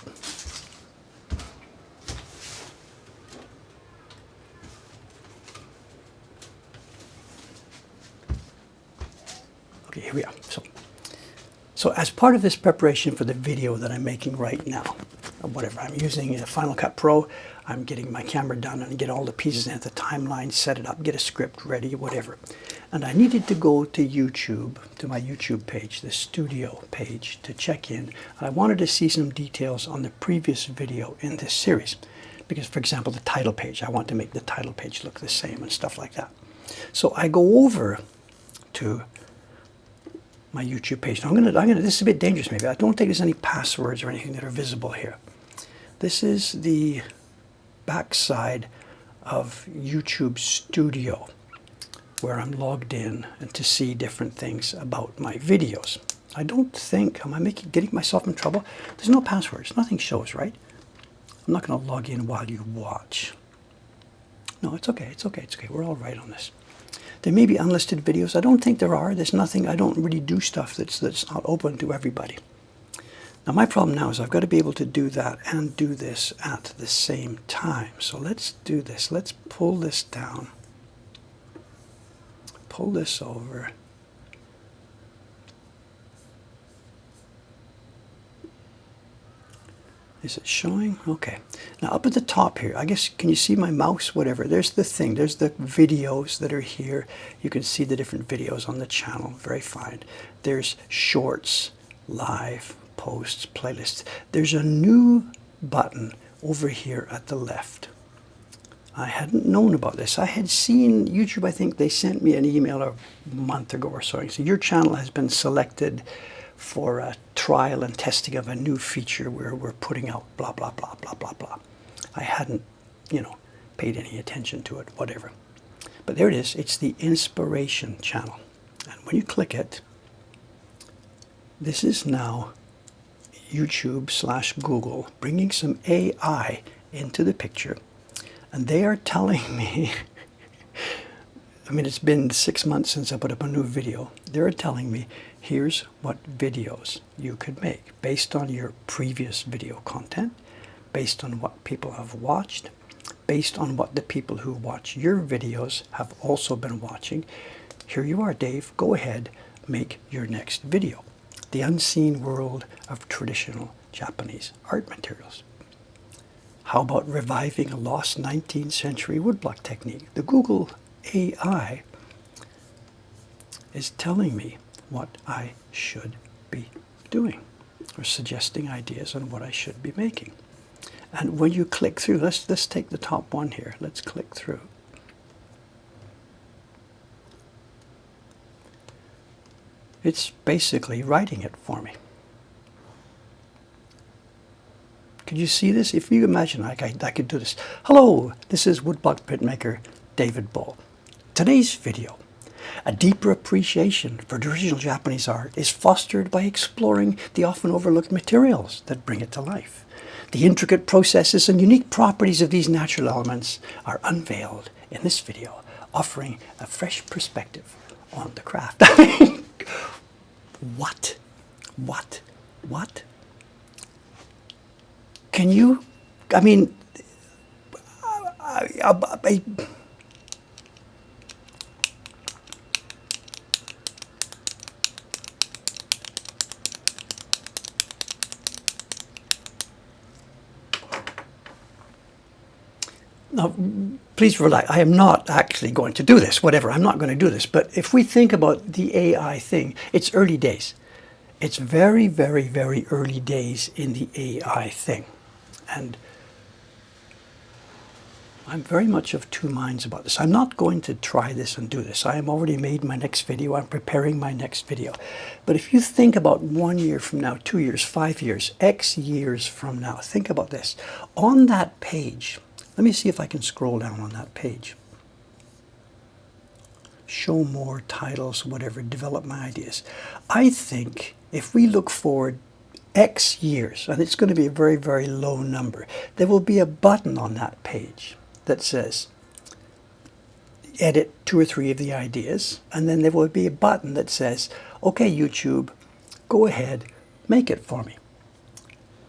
Okay, here we are. So as part of this preparation for the video that I'm making right now, or whatever, I'm using Final Cut Pro, I'm getting my camera done and get all the pieces in the timeline, set it up, get a script ready, whatever. And I needed to go to YouTube, to my YouTube page, the studio page, to check in. I wanted to see some details on the previous video in this series. Because, for example, the title page, I want to make the title page look the same and stuff like that. So I go over to my YouTube page. Now this is a bit dangerous maybe. I don't think there's any passwords or anything that are visible here. This is the backside of YouTube Studio, where I'm logged in and to see different things about my videos. I don't think, am I getting myself in trouble? There's no passwords, nothing shows, right? I'm not going to log in while you watch. No, it's okay, it's okay, it's okay. We're all right on this. There may be unlisted videos. I don't think there are. There's nothing. I don't really do stuff that's not open to everybody. Now my problem now is I've got to be able to do that and do this at the same time. So let's do this. Let's pull this down. Pull this over. Is it showing? Okay. Now up at the top here, I guess, can you see my mouse? Whatever. There's the thing. There's the videos that are here. You can see the different videos on the channel. Very fine. There's shorts, live, posts, playlists. There's a new button over here at the left. I hadn't known about this. I had seen YouTube, I think they sent me an email a month ago or so. So your channel has been selected for a trial and testing of a new feature where we're putting out blah, blah, blah, blah, blah, blah. I hadn't paid any attention to it, whatever. But there it is. It's the Inspiration channel. And when you click it, this is now YouTube/Google bringing some AI into the picture. And they are telling me, I mean, it's been 6 months since I put up a new video. They're telling me, here's what videos you could make based on your previous video content, based on what people have watched, based on what the people who watch your videos have also been watching. Here you are, Dave. Go ahead, make your next video. The unseen world of traditional Japanese art materials. How about reviving a lost 19th century woodblock technique? The Google AI is telling me what I should be doing, or suggesting ideas on what I should be making. And when you click through, let's take the top one here. Let's click through. It's basically writing it for me. Could you see this? If you imagine I could do this. Hello, this is woodblock printmaker David Bull. Today's video, a deeper appreciation for traditional Japanese art is fostered by exploring the often overlooked materials that bring it to life. The intricate processes and unique properties of these natural elements are unveiled in this video, offering a fresh perspective on the craft. What? Can you, I mean, now, please relax. I am not actually going to do this, whatever. I'm not going to do this. But if we think about the AI thing, it's early days. It's very, very, very early days in the AI thing. And I'm very much of two minds about this. I'm not going to try this and do this. I have already made my next video. I'm preparing my next video. But if you think about 1 year from now, 2 years, 5 years, X years from now, think about this. On that page, let me see if I can scroll down on that page. Show more titles, whatever, develop my ideas. I think if we look forward X years, and it's going to be a very, very low number, there will be a button on that page that says, edit 2 or 3 of the ideas, and then there will be a button that says, okay, YouTube, go ahead, make it for me.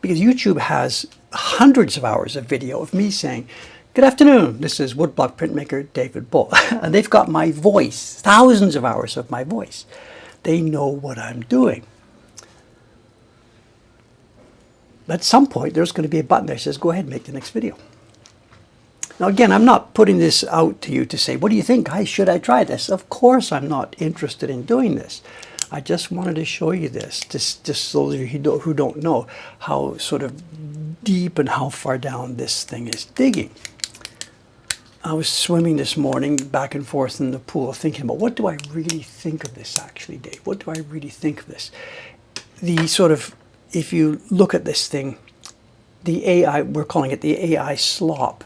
Because YouTube has hundreds of hours of video of me saying, good afternoon, this is woodblock printmaker David Bull. And they've got my voice, thousands of hours of my voice. They know what I'm doing. At some point, there's going to be a button that says, go ahead, make the next video. Now, again, I'm not putting this out to you to say, what do you think? Should I try this? Of course, I'm not interested in doing this. I just wanted to show you this, just so that who don't know how sort of deep and how far down this thing is digging. I was swimming this morning back and forth in the pool thinking about, what do I really think of this actually, Dave? What do I really think of this? The sort of, if you look at this thing, the AI, we're calling it the AI slop.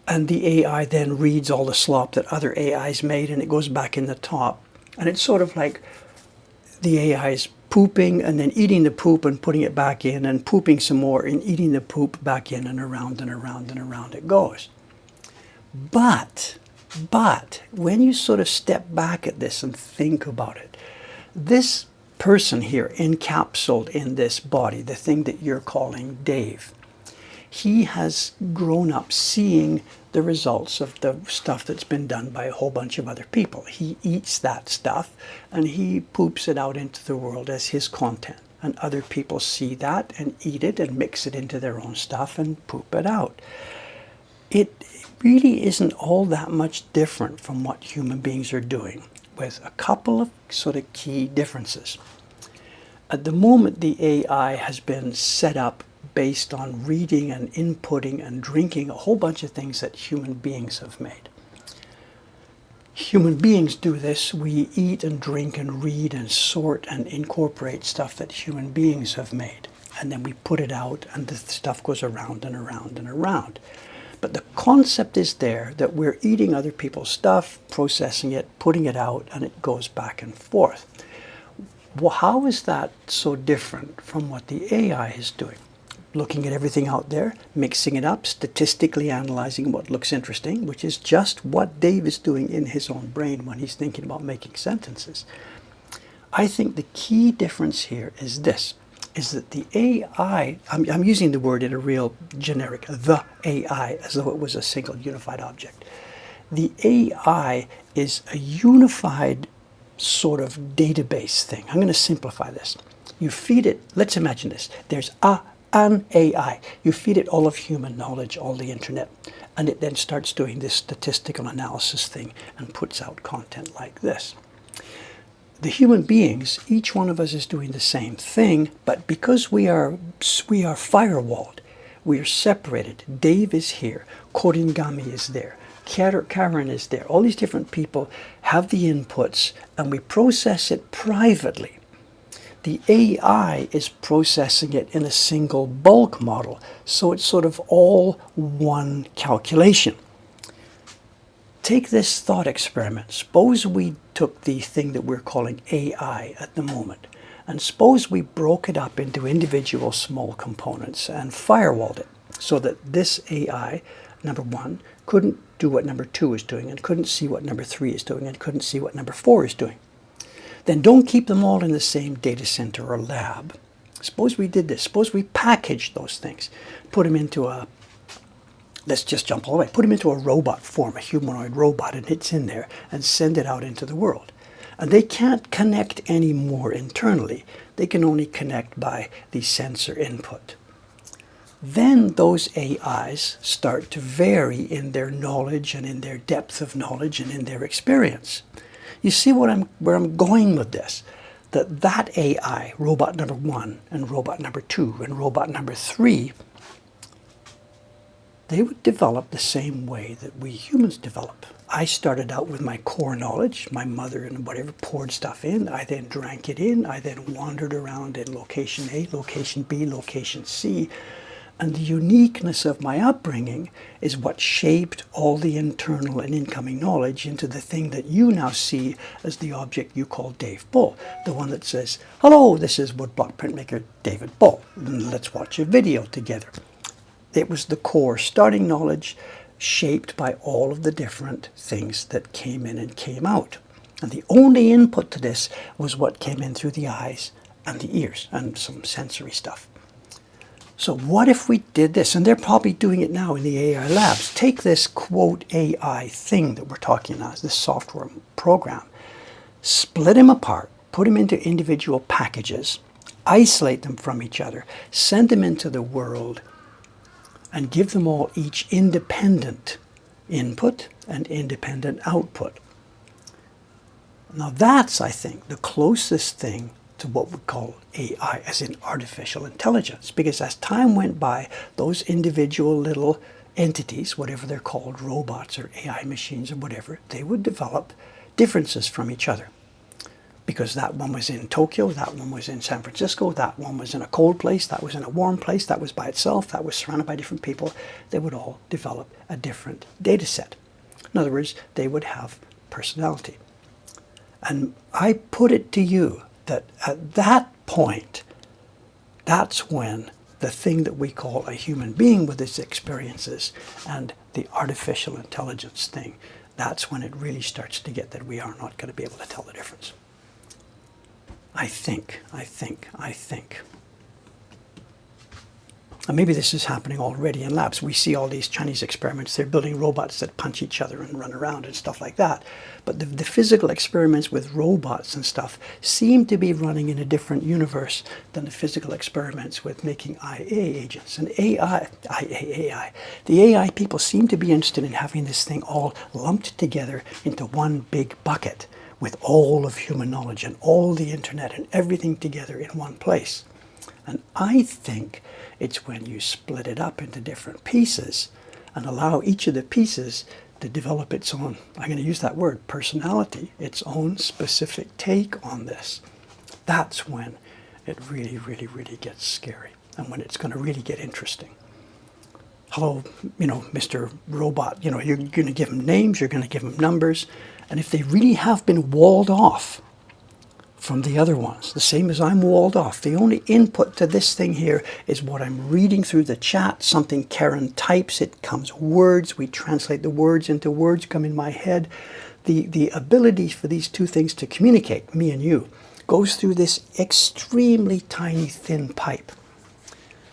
And the AI then reads all the slop that other AIs made and it goes back in the top. And it's sort of like the AI is pooping and then eating the poop and putting it back in and pooping some more and eating the poop back in and around and around and around it goes. But when you sort of step back at this and think about it, this person here encapsulated in this body, the thing that you're calling Dave, he has grown up seeing the results of the stuff that's been done by a whole bunch of other people. He eats that stuff and he poops it out into the world as his content. And other people see that and eat it and mix it into their own stuff and poop it out. It really isn't all that much different from what human beings are doing, with a couple of sort of key differences. At the moment, the AI has been set up based on reading and inputting and drinking a whole bunch of things that human beings have made. Human beings do this. We eat and drink and read and sort and incorporate stuff that human beings have made. And then we put it out and the stuff goes around and around and around. But the concept is there that we're eating other people's stuff, processing it, putting it out, and it goes back and forth. Well, how is that so different from what the AI is doing? Looking at everything out there, mixing it up, statistically analyzing what looks interesting, which is just what Dave is doing in his own brain when he's thinking about making sentences. I think the key difference here is this, is that the AI, I'm using the word in a real generic, the AI, as though it was a single unified object. The AI is a unified sort of database thing. I'm going to simplify this. You feed it, let's imagine this, there's an AI. You feed it all of human knowledge, all the internet, and it then starts doing this statistical analysis thing and puts out content like this. The human beings, each one of us is doing the same thing, but because we are firewalled, we are separated. Dave is here, Koringami is there, Karen is there. All these different people have the inputs, and we process it privately. The AI is processing it in a single bulk model, so it's sort of all one calculation. Take this thought experiment. Suppose we took the thing that we're calling AI at the moment, and suppose we broke it up into individual small components and firewalled it so that this AI, number 1, couldn't do what number 2 is doing, and couldn't see what number 3 is doing, and couldn't see what number 4 is doing. Then don't keep them all in the same data center or lab. Suppose we did this. Suppose we packaged those things, put them into a, let's just jump all the way, put them into a robot form, a humanoid robot, and it's in there, and send it out into the world. And they can't connect anymore internally. They can only connect by the sensor input. Then those AIs start to vary in their knowledge and in their depth of knowledge and in their experience. You see where I'm going with this? That AI, robot number 1 and robot number 2 and robot number 3, they would develop the same way that we humans develop. I started out with my core knowledge. My mother and whatever poured stuff in. I then drank it in. I then wandered around in location A, location B, location C. And the uniqueness of my upbringing is what shaped all the internal and incoming knowledge into the thing that you now see as the object you call Dave Bull. The one that says, hello, this is woodblock printmaker David Bull. Let's watch a video together. It was the core starting knowledge shaped by all of the different things that came in and came out. And the only input to this was what came in through the eyes and the ears and some sensory stuff. So what if we did this? And they're probably doing it now in the AI labs. Take this quote AI thing that we're talking about, this software program, split them apart, put them into individual packages, isolate them from each other, send them into the world, and give them all each independent input and independent output. Now that's, I think, the closest thing to what we call AI, as in artificial intelligence. Because as time went by, those individual little entities, whatever they're called, robots or AI machines or whatever, they would develop differences from each other. Because that one was in Tokyo, that one was in San Francisco, that one was in a cold place, that was in a warm place, that was by itself, that was surrounded by different people. They would all develop a different data set. In other words, they would have personality. And I put it to you that at that point, that's when the thing that we call a human being with its experiences and the artificial intelligence thing, that's when it really starts to get that we are not going to be able to tell the difference. I think. And maybe this is happening already in labs. We see all these Chinese experiments. They're building robots that punch each other and run around and stuff like that. But the physical experiments with robots and stuff seem to be running in a different universe than the physical experiments with making IA agents. And AI, the AI people seem to be interested in having this thing all lumped together into one big bucket with all of human knowledge and all the internet and everything together in one place. And I think it's when you split it up into different pieces and allow each of the pieces to develop its own, I'm going to use that word, personality, its own specific take on this. That's when it really, really, really gets scary and when it's going to really get interesting. hello, Mr. Robot, you're going to give them names, you're going to give them numbers. And if they really have been walled off from the other ones, the same as I'm walled off, the only input to this thing here is what I'm reading through the chat, something Karen types, it comes words, we translate the words into words, come in my head. The ability for these two things to communicate, me and you, goes through this extremely tiny, thin pipe.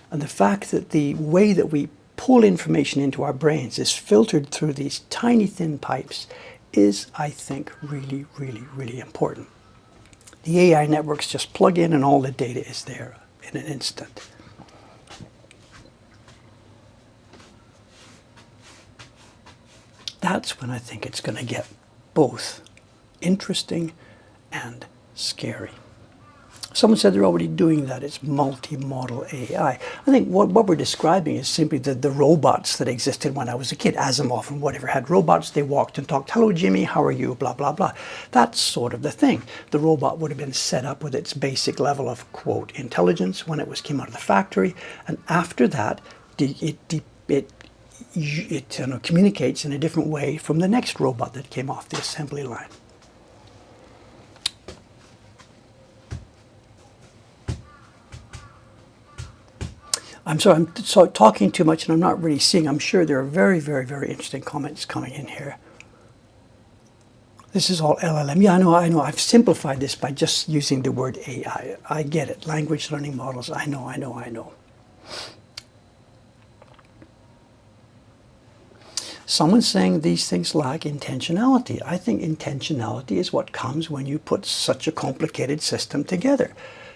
And the fact that the way that we pull information into our brains is filtered through these tiny, thin pipes is, I think, really, really, really important. The AI networks just plug in and all the data is there in an instant. That's when I think it's going to get both interesting and scary. Someone said they're already doing that. It's multi-modal AI. I think what we're describing is simply the robots that existed when I was a kid. Asimov and whatever had robots. They walked and talked, hello, Jimmy, how are you, blah, blah, blah. That's sort of the thing. The robot would have been set up with its basic level of, quote, intelligence when it came out of the factory. And after that, it communicates in a different way from the next robot that came off the assembly line. I'm sorry, I'm talking too much and I'm not really seeing. I'm sure there are very, very, very interesting comments coming in here. This is all LLM. Yeah, I know. I've simplified this by just using the word AI. I get it. Language learning models. I know. Someone's saying these things lack intentionality. I think intentionality is what comes when you put such a complicated system together.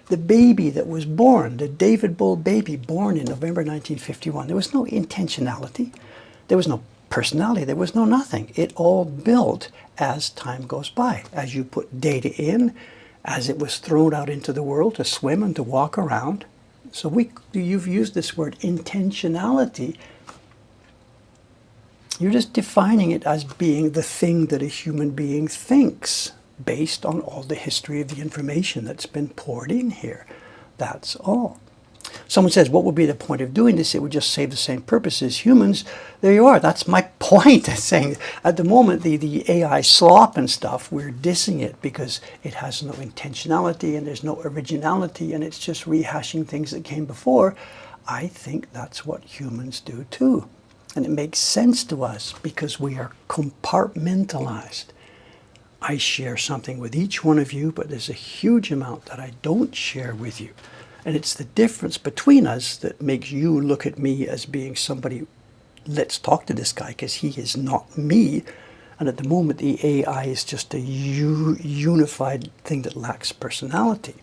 The baby that was born, the David Bull baby born in November 1951, there was no intentionality. There was no personality. There was no nothing. It all built as time goes by. As you put data in, as it was thrown out into the world to swim and to walk around. So you've used this word intentionality. You're just defining it as being the thing that a human being thinks based on all the history of the information that's been poured in here. That's all. Someone says, what would be the point of doing this? It would just serve the same purpose as humans. There you are. That's my point. Saying at the moment, the AI slop and stuff, we're dissing it because it has no intentionality and there's no originality and it's just rehashing things that came before. I think that's what humans do too. And it makes sense to us because we are compartmentalized. I share something with each one of you, but there's a huge amount that I don't share with you. And it's the difference between us that makes you look at me as being somebody, let's talk to this guy because he is not me. And at the moment, the AI is just a unified thing that lacks personality.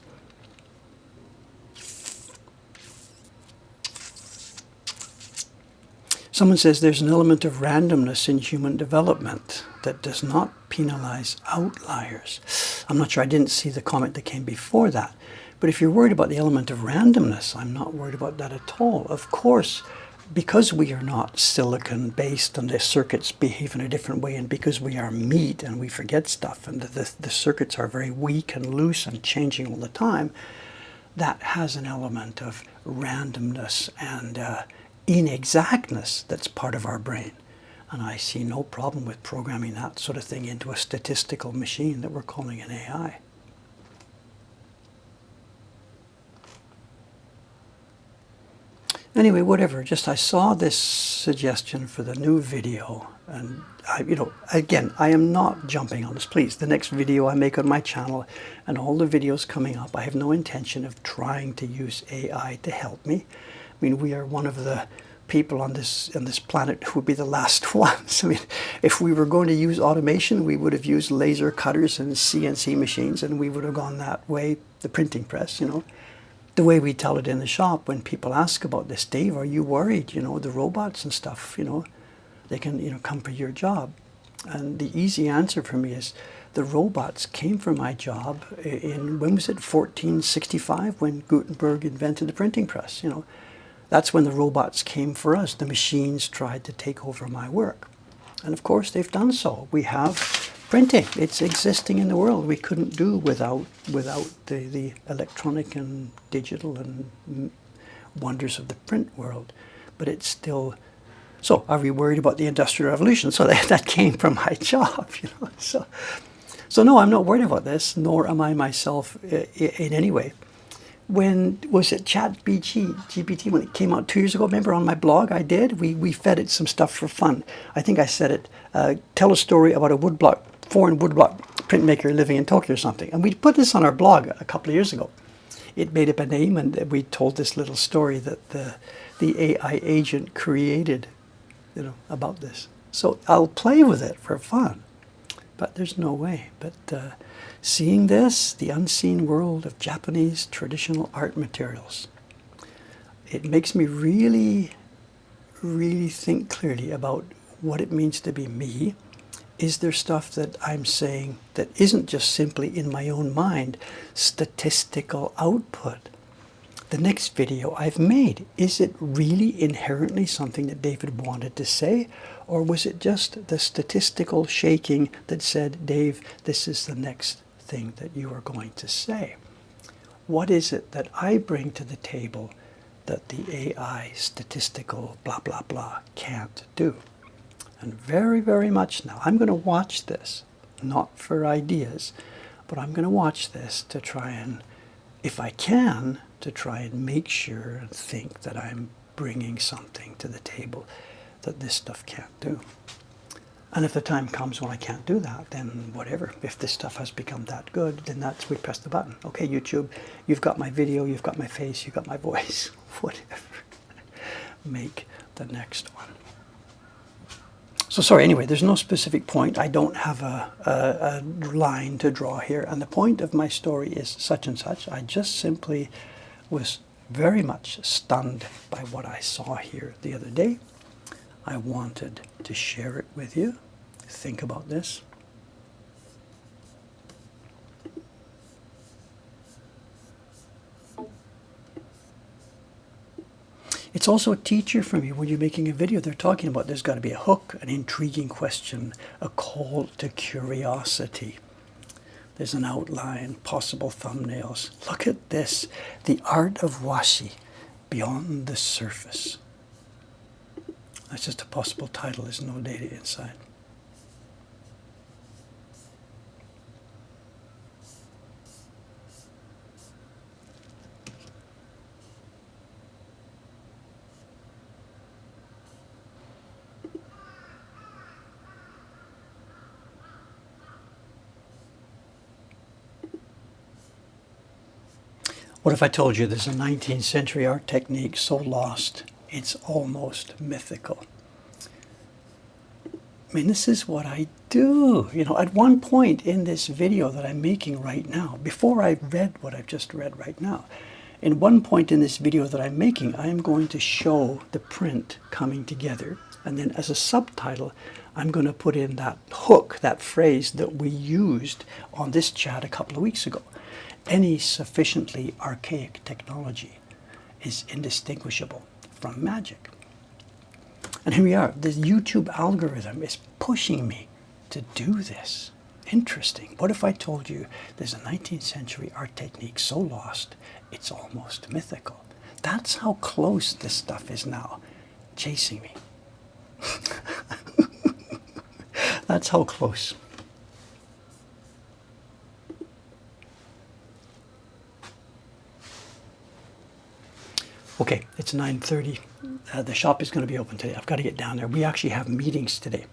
Someone says there's an element of randomness in human development that does not penalize outliers. I'm not sure, I didn't see the comment that came before that. But if you're worried about the element of randomness, I'm not worried about that at all. Of course, because we are not silicon based and the circuits behave in a different way, and because we are meat and we forget stuff and the circuits are very weak and loose and changing all the time, that has an element of randomness and inexactness that's part of our brain. And I see no problem with programming that sort of thing into a statistical machine that we're calling an AI. Anyway, whatever, just I saw this suggestion for the new video and again, I am not jumping on this, please. The next video I make on my channel and all the videos coming up, I have no intention of trying to use AI to help me. I mean, we are one of the people on this planet who would be the last ones. I mean, if we were going to use automation, we would have used laser cutters and CNC machines, and we would have gone that way, the printing press, The way we tell it in the shop when people ask about this, Dave, are you worried? The robots and stuff, they can, come for your job. And the easy answer for me is the robots came for my job in, when was it, 1465, when Gutenberg invented the printing press, That's when the robots came for us. The machines tried to take over my work. And of course, they've done so. We have printing. It's existing in the world. We couldn't do without the electronic and digital and wonders of the print world. But it's still So are we worried about the Industrial Revolution? So that came from my job, you know. So no, I'm not worried about this, nor am I myself in any way. When was it GPT when it came out 2 years ago? Remember on my blog I did? We fed it some stuff for fun. I think I said it, tell a story about a woodblock, foreign woodblock printmaker living in Tokyo or something. And we put this on our blog a couple of years ago. It made up a name, and we told this little story that the AI agent created, you know, about this. So I'll play with it for fun, but there's no way. But seeing this, the unseen world of Japanese traditional art materials, it makes me really, really think clearly about what it means to be me. Is there stuff that I'm saying that isn't just simply in my own mind, statistical output? The next video I've made, is it really inherently something that David wanted to say? Or was it just the statistical shaking that said, Dave, this is the next thing that you are going to say? What is it that I bring to the table that the AI statistical blah, blah, blah can't do? And very, very much now, I'm going to watch this, not for ideas, but I'm going to watch this to try and, if I can, to try and make sure and think that I'm bringing something to the table that this stuff can't do. And if the time comes when I can't do that, then whatever. If this stuff has become that good, then that's, we press the button. Okay, YouTube, you've got my video, you've got my face, you've got my voice, whatever. Make the next one. So sorry, anyway, there's no specific point. I don't have a line to draw here. And the point of my story is such and such. I just simply was very much stunned by what I saw here the other day. I wanted to share it with you. Think about this. It's also a teacher for me. When you're making a video, they're talking about there's got to be a hook, an intriguing question, a call to curiosity. There's an outline, possible thumbnails. Look at this, the art of Washi, beyond the surface. That's just a possible title. There's no data inside. What if I told you there's a 19th century art technique so lost, it's almost mythical? I mean, this is what I do. You know, at one point in this video that I'm making right now, before I read what I've just read right now, in one point in this video that I'm making, I am going to show the print coming together. And then as a subtitle, I'm going to put in that hook, that phrase that we used on this chat a couple of weeks ago. Any sufficiently archaic technology is indistinguishable from magic. And here we are. The YouTube algorithm is pushing me to do this. Interesting. What if I told you there's a 19th century art technique so lost, it's almost mythical? That's how close this stuff is now, chasing me. That's how close. Okay, it's 9:30. The shop is going to be open today. I've got to get down there. We actually have meetings today.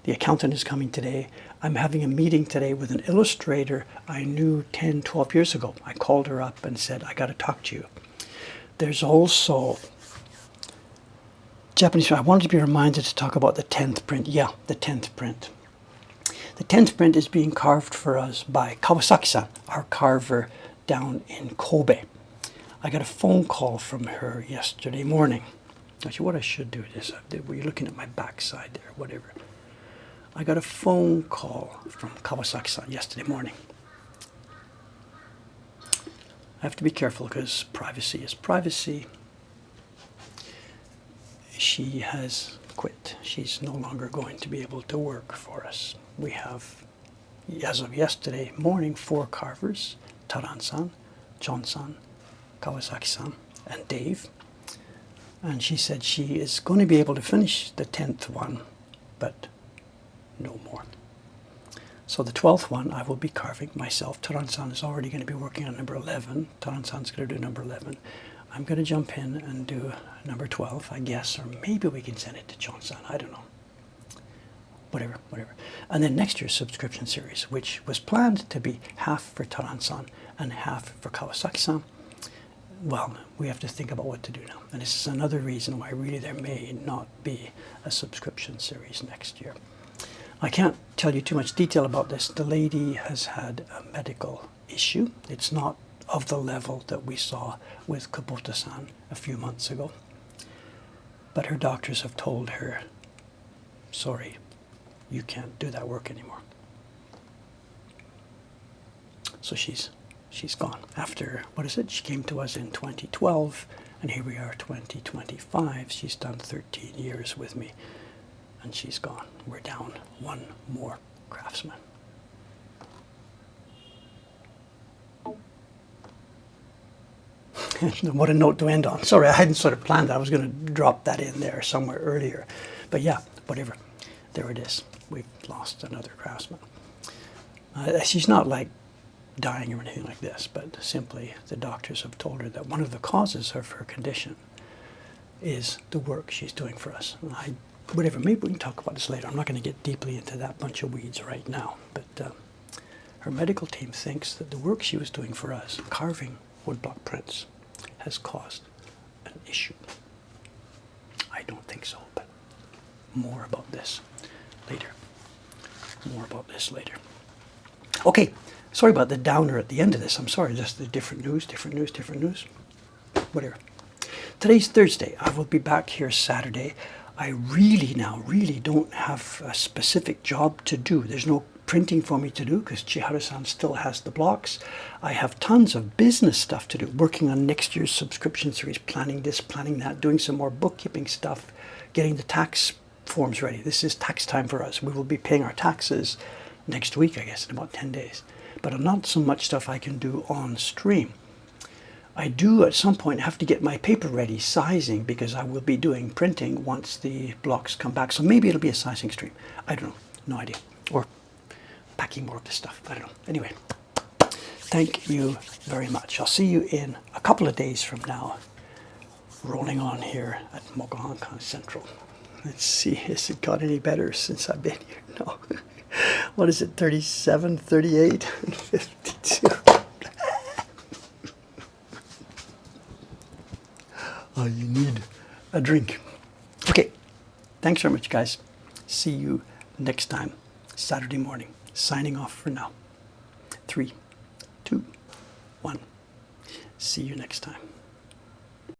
The accountant is coming today. I'm having a meeting today with an illustrator I knew 10, 12 years ago. I called her up and said, I got to talk to you. There's also Japanese. I wanted to be reminded to talk about the 10th print. Yeah, the 10th print. The 10th print is being carved for us by Kawasaki-san, our carver down in Kobe. I got a phone call from her yesterday morning. Actually, what I should do is, were you looking at my backside there, whatever. I got a phone call from Kawasaki-san yesterday morning. I have to be careful because privacy is privacy. She has quit. She's no longer going to be able to work for us. We have, as of yesterday morning, 4 carvers, Taran-san, John-san, Kawasaki-san, and Dave. And she said she is going to be able to finish the 10th one, but no more. So the 12th one I will be carving myself. Taran-san is already going to be working on number 11. Taran-san's going to do number 11. I'm going to jump in and do number 12, I guess, or maybe we can send it to Chon-san. I don't know. Whatever. And then next year's subscription series, which was planned to be half for Taran-san and half for Kawasaki-san. Well, we have to think about what to do now. And this is another reason why really there may not be a subscription series next year. I can't tell you too much detail about this. The lady has had a medical issue. It's not of the level that we saw with Kubota-san a few months ago. But her doctors have told her, sorry, you can't do that work anymore. So she's gone. After, what is it? She came to us in 2012, and here we are, 2025. She's done 13 years with me, and she's gone. We're down one more craftsman. What a note to end on. Sorry, I hadn't sort of planned that. I was going to drop that in there somewhere earlier. But yeah, whatever. There it is. We've lost another craftsman. She's not like dying or anything like this, but simply the doctors have told her that one of the causes of her condition is the work she's doing for us. Whatever, maybe we can talk about this later. I'm not going to get deeply into that bunch of weeds right now, but her medical team thinks that the work she was doing for us, carving woodblock prints, has caused an issue. I don't think so, but more about this later. Okay, sorry about the downer at the end of this. I'm sorry, just the different news. Whatever. Today's Thursday. I will be back here Saturday. I really don't have a specific job to do. There's no printing for me to do because Chihara-san still has the blocks. I have tons of business stuff to do, working on next year's subscription series, planning this, planning that, doing some more bookkeeping stuff, getting the tax forms ready. This is tax time for us. We will be paying our taxes next week, I guess, in about 10 days. But not so much stuff I can do on stream. I do at some point have to get my paper ready, sizing, because I will be doing printing once the blocks come back. So maybe it'll be a sizing stream. I don't know. No idea. Or packing more of this stuff. I don't know. Anyway, thank you very much. I'll see you in a couple of days from now, rolling on here at Mokuhankan Central. Let's see, has it got any better since I've been here? No. What is it, 37, 38, and 52? Oh, you need a drink. Okay, thanks very much, guys. See you next time, Saturday morning. Signing off for now. 3, 2, 1. See you next time.